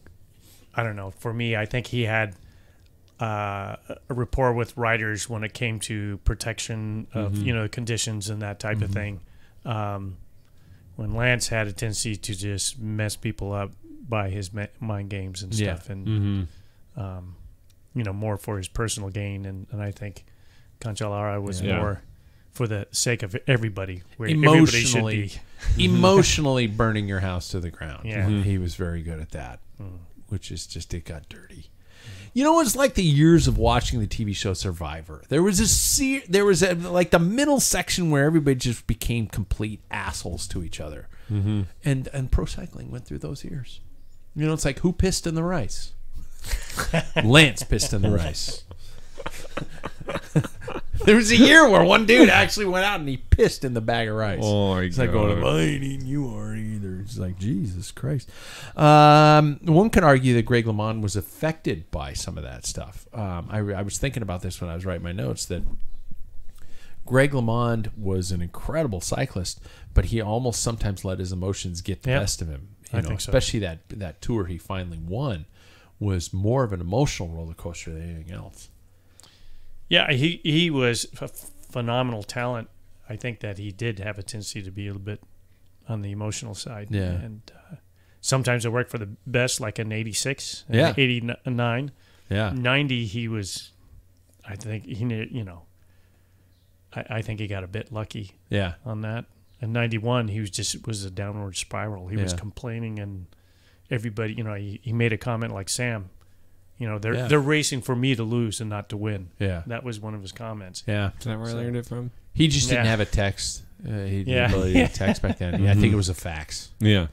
I don't know. For me, I think he had a rapport with riders when it came to protection of conditions and that type of thing. When Lance had a tendency to just mess people up by his mind games and stuff, and more for his personal gain, and I think Cancellara was more for the sake of everybody, where everybody should be. Emotionally burning your house to the ground. Yeah. He was very good at that. Which is just, it got dirty. You know, it's like the years of watching the TV show Survivor. There was like the middle section where everybody just became complete assholes to each other. And pro cycling went through those years. You know, it's like, who pissed in the rice? Lance pissed in the rice. There was a year where one dude actually went out and he pissed in the bag of rice. Oh, my God. It's like going, I ain't eating, you aren't either. It's like, Jesus Christ. One could argue that Greg LeMond was affected by some of that stuff. I was thinking about this when I was writing my notes, that Greg LeMond was an incredible cyclist, but he almost sometimes let his emotions get the best of him. I think so. Especially that tour he finally won was more of an emotional roller coaster than anything else. Yeah, he was a phenomenal talent. I think that he did have a tendency to be a little bit on the emotional side. Yeah. And sometimes it worked for the best, like in 86, 89. Yeah. 90, he was, I think, I think he got a bit lucky on that. And 91, he was a downward spiral. He was complaining, and everybody, he made a comment like, Sam, they're racing for me to lose and not to win. Yeah, that was one of his comments. Yeah, is that where I learned it from? He just didn't have a text. He didn't really text back then. I think it was a fax. Yeah.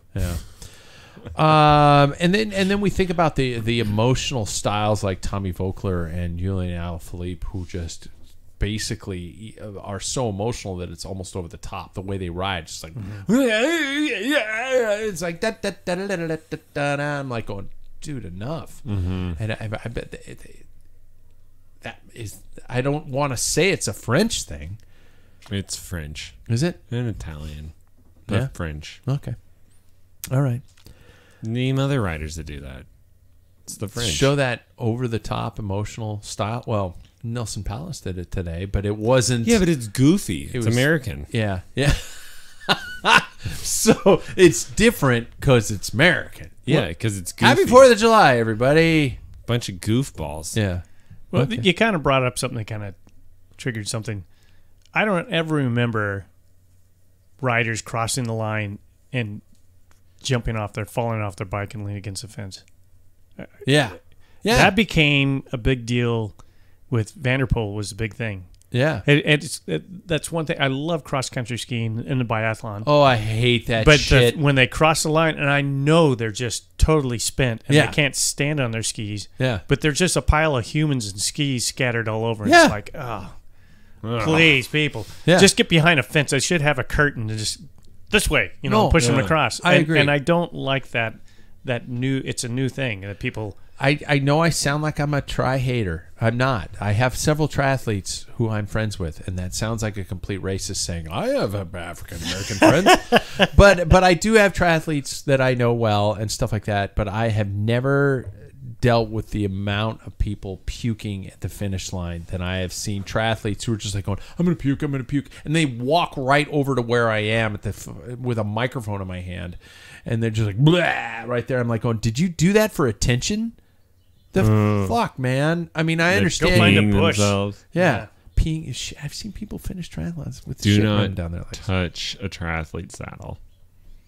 And then we think about the emotional styles like Tommy Voeckler and Julian Alaphilippe, who just basically are so emotional that it's almost over the top. The way they ride, just like it's like that. I'm like going, dude, enough. And I bet that is, I don't want to say it's a French thing. It's French. Is it? And Italian. But French. Okay. All right. Name other riders that do that. It's the French. Show that over-the-top emotional style. Well, Nelson Palace did it today, but it wasn't... Yeah, but it's goofy. It's American. Yeah. So it's different because it's American. Yeah, because it's goofy. Happy 4th of July, everybody. Bunch of goofballs. Yeah. Well, you kind of brought up something that kind of triggered something. I don't ever remember riders crossing the line and jumping off falling off their bike and leaning against the fence. Yeah. Yeah. That became a big deal with Vanderpool was a big thing. Yeah. That's one thing. I love cross-country skiing in the biathlon. Oh, I hate that But shit. when they cross the line, and I know they're just totally spent, and they can't stand on their skis. Yeah. But there's just a pile of humans and skis scattered all over. And Yeah. It's like, oh, please, people. Yeah. Just get behind a fence. I should have a curtain to just this way, push them across. I agree. And I don't like that new, it's a new thing that people... I know I sound like I'm a tri-hater. I'm not. I have several triathletes who I'm friends with, and that sounds like a complete racist saying, I have African-American friends. But I do have triathletes that I know well and stuff like that, but I have never dealt with the amount of people puking at the finish line that I have seen triathletes who are just like going, I'm going to puke. And they walk right over to where I am with a microphone in my hand, and they're just like, blah, right there. I'm like going, did you do that for attention? The fuck, man. I mean, I understand. Go find a bush. Yeah. Peeing. I've seen people finish triathlons with shit running down their legs. Touch a triathlete saddle.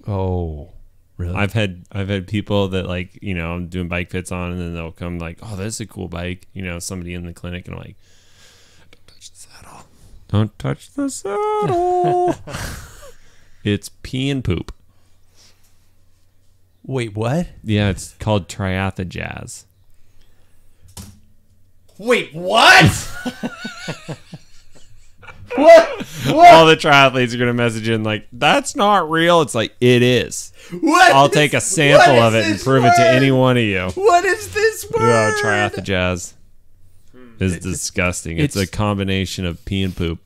Oh, really? I've had people that I'm doing bike fits on, and then they'll come like, oh, this is a cool bike. Somebody in the clinic, and I'm like, don't touch the saddle. Don't touch the saddle. It's pee and poop. Wait, what? Yeah, it's called triathajazz. Wait, what? What? All the triathletes are going to message in like, that's not real. It's like, it is. What? I'll take a sample of it and prove it to any one of you. What is this word? Oh, triathajazz is disgusting. It's a combination of pee and poop.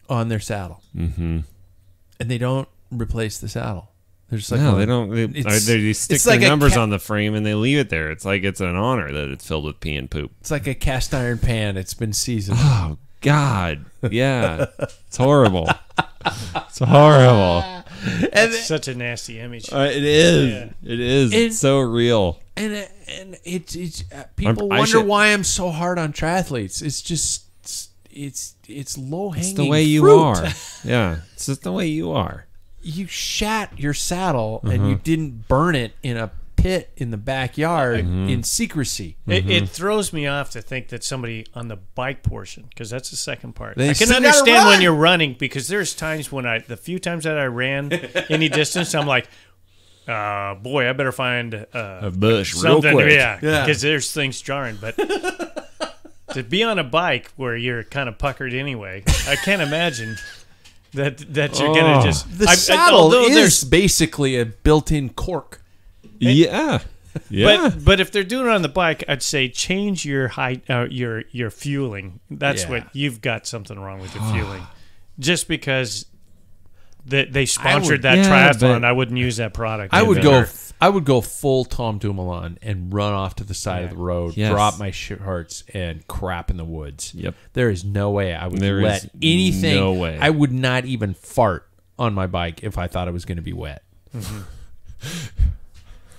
On their saddle. Mm-hmm. And they don't replace the saddle. They're just like, no, they don't. They stick their like numbers on the frame and they leave it there. It's like it's an honor that it's filled with pee and poop. It's like a cast iron pan. It's been seasoned. Oh, God. Yeah. It's horrible. It's horrible. And such a nasty image. It is. Yeah. It is. It's so real. And it's people wonder why I'm so hard on triathletes. It's just it's low hanging. It's the way you fruit. are. Yeah. It's just the way you are. You shat your saddle and you didn't burn it in a pit in the backyard in secrecy. It throws me off to think that somebody on the bike portion, because that's the second part. They I can still gotta understand run. when when you're running, because there's times when the few times that I ran any distance, I'm like, boy, I better find A bush real something. quick. Yeah, Yeah. because there's things jarring. But to be on a bike where you're kind of puckered anyway, I can't imagine that you're gonna just The saddle is basically a built-in cork. Yeah. Yeah. But if they're doing it on the bike, I'd say change your height, your fueling. That's Yeah. what you've got something wrong with your fueling. Just because they sponsored that yeah, triathlon, but- I wouldn't use that product. I would go full Tom Dumoulin and run off to the side of the road, Yes. drop my shorts, and crap in the woods. Yep. There is no way I would There let is anything. no way. I would not even fart on my bike if I thought it was going to be wet.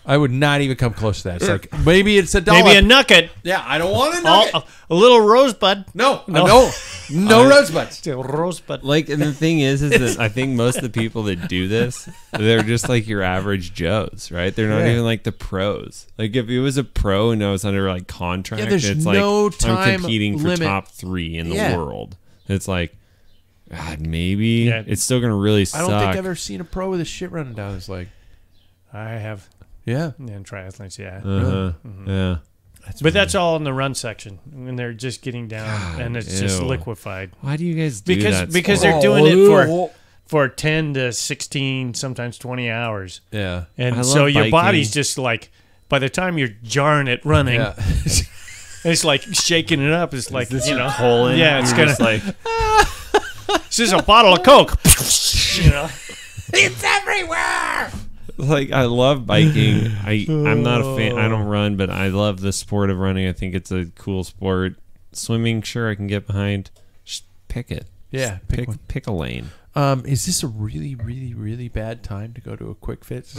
I would not even come close to that. It's like maybe it's a dollar. Maybe a nugget. Yeah, I don't want a nugget. A little rosebud. No rosebuds. A rosebud. And the thing is that I think most of the people that do this, they're just like your average Joes, right? They're not even like the pros. Like if it was a pro and I was under like contract, there's it's no like time I'm competing for limit. top 3 in the Yeah. world. It's like, God, maybe Yeah. it's still gonna really I suck. don't think I've ever seen a pro with a shit running down his leg. I have Yeah. in triathletes, yeah. Yeah. But that's all in the run section when they're just getting down and it's just ew. liquefied. Why do you guys do that? Because stuff? they're doing it for 10 to 16, sometimes 20 hours. Yeah. And I so love your biking. body's just like, by the time you're jarring it running, Yeah. it's like shaking it up. It's like, Is this you your know, colon? yeah, it's You're gonna just like this is a bottle of Coke. You know, It's everywhere. like I love biking. I'm not a fan. I don't run, but I love the sport of running. I think it's a cool sport. Swimming, sure, I can get behind. Just pick it. Yeah. Pick a lane. Is this a really, really, really bad time to go to a quick fits?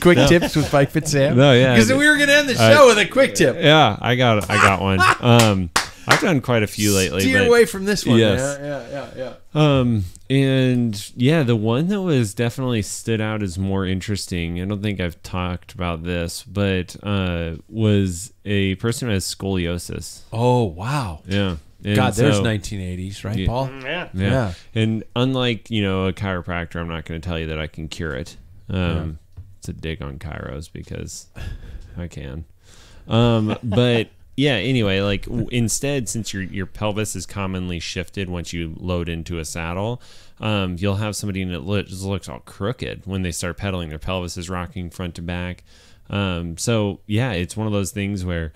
Quick tips with Bike Fit Sam? No, yeah. Because we were going to end the show with a quick tip. Yeah, I got one. I've done quite a few lately. Steer but, away from this one. Yes. Yeah. And yeah, the one that was definitely stood out as more interesting, I don't think I've talked about this, but was a person who has scoliosis. Oh, wow. Yeah. And God, there's so- 1980s, right, Yeah. Paul? Yeah. Yeah. And unlike, a chiropractor, I'm not going to tell you that I can cure it. It's a dig on chiros because I can. But yeah, anyway, like instead, since your pelvis is commonly shifted once you load into a saddle, you'll have somebody that looks all crooked when they start pedaling. Their pelvis is rocking front to back. So yeah, it's one of those things where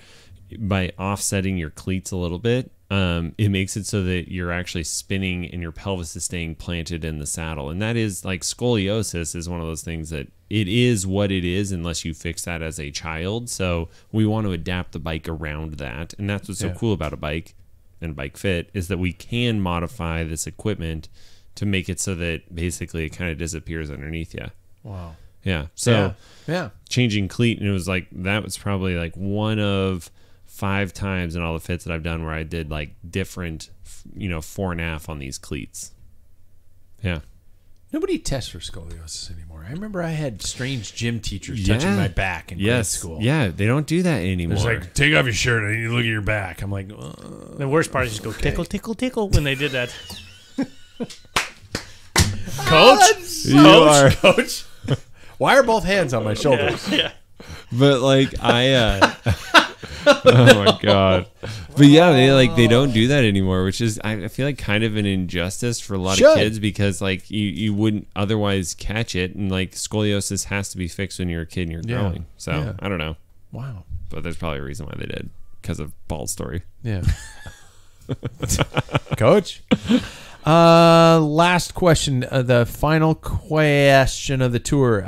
by offsetting your cleats a little bit, it makes it so that you're actually spinning and your pelvis is staying planted in the saddle. And that is like scoliosis is one of those things that it is what it is unless you fix that as a child. So we want to adapt the bike around that. And that's what's so cool about a bike and Bike Fit is that we can modify this equipment to make it so that basically it kind of disappears underneath you. Wow. Yeah. So Yeah. changing cleat, and it was like, that was probably like one of 5 times in all the fits that I've done where I did like different, 4.5 on these cleats. Yeah. Nobody tests for scoliosis anymore. I remember I had strange gym teachers touching my back in grade school. Yeah, they don't do that anymore. It's like, take off your shirt. I need to look at your back. I'm like, The worst part is just go tickle, tickle, tickle when they did that. Coach. Why are both hands on my shoulders? Yeah. But like oh my god. But yeah, they don't do that anymore, which is I feel like kind of an injustice for a lot of kids because like you wouldn't otherwise catch it, and like scoliosis has to be fixed when you're a kid and you're growing. So I don't know. Wow. But there's probably a reason why they did because of Paul's story. Yeah. Coach. Last question. The final question of the tour.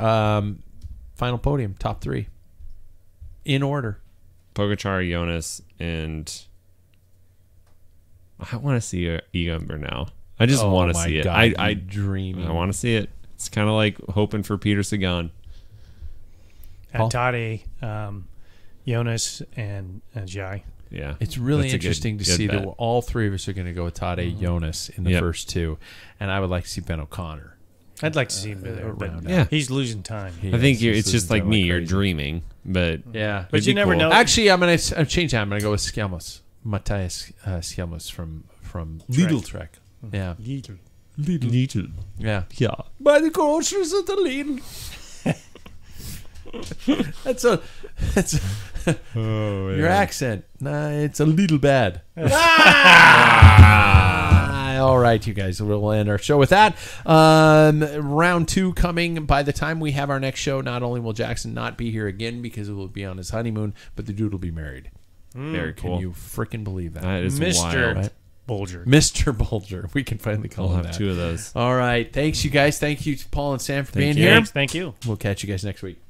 Final podium. Top 3. In order. Pogacar, Jonas, and I want to see Egan Bernal. I just want to see it. I dream. I want to see it. It's kind of like hoping for Peter Sagan. Tade, Jonas, and Jai. Yeah, It's really That's a interesting good to see bet. that all 3 of us are going to go with Tade Jonas in the first 2, and I would like to see Ben O'Connor. I'd like to see him there, but around Yeah. he's losing time. I think Yes, it's just like losing me. time You're crazy. dreaming, but Yeah, But it'd you be never cool. know. Actually, I'm going to change that. I'm going to go with Skelmos. Matthias Skelmos from Lidl Trek. Yeah. Little. Yeah. Yeah. By the groceries at the Lidl. That's Oh, your accent. Nah, it's a little bad. All right, you guys. We'll end our show with that. Round 2 coming. By the time we have our next show, not only will Jackson not be here again because he will be on his honeymoon, but the dude will be married. Very cool. Can you freaking believe that? That is Mr. wild. Bulger. Mr. Bulger. We can finally call We'll him have that. 2 of those. All right. Thanks, you guys. Thank you to Paul and Sam for being you. here. Thanks. Thank you. We'll catch you guys next week.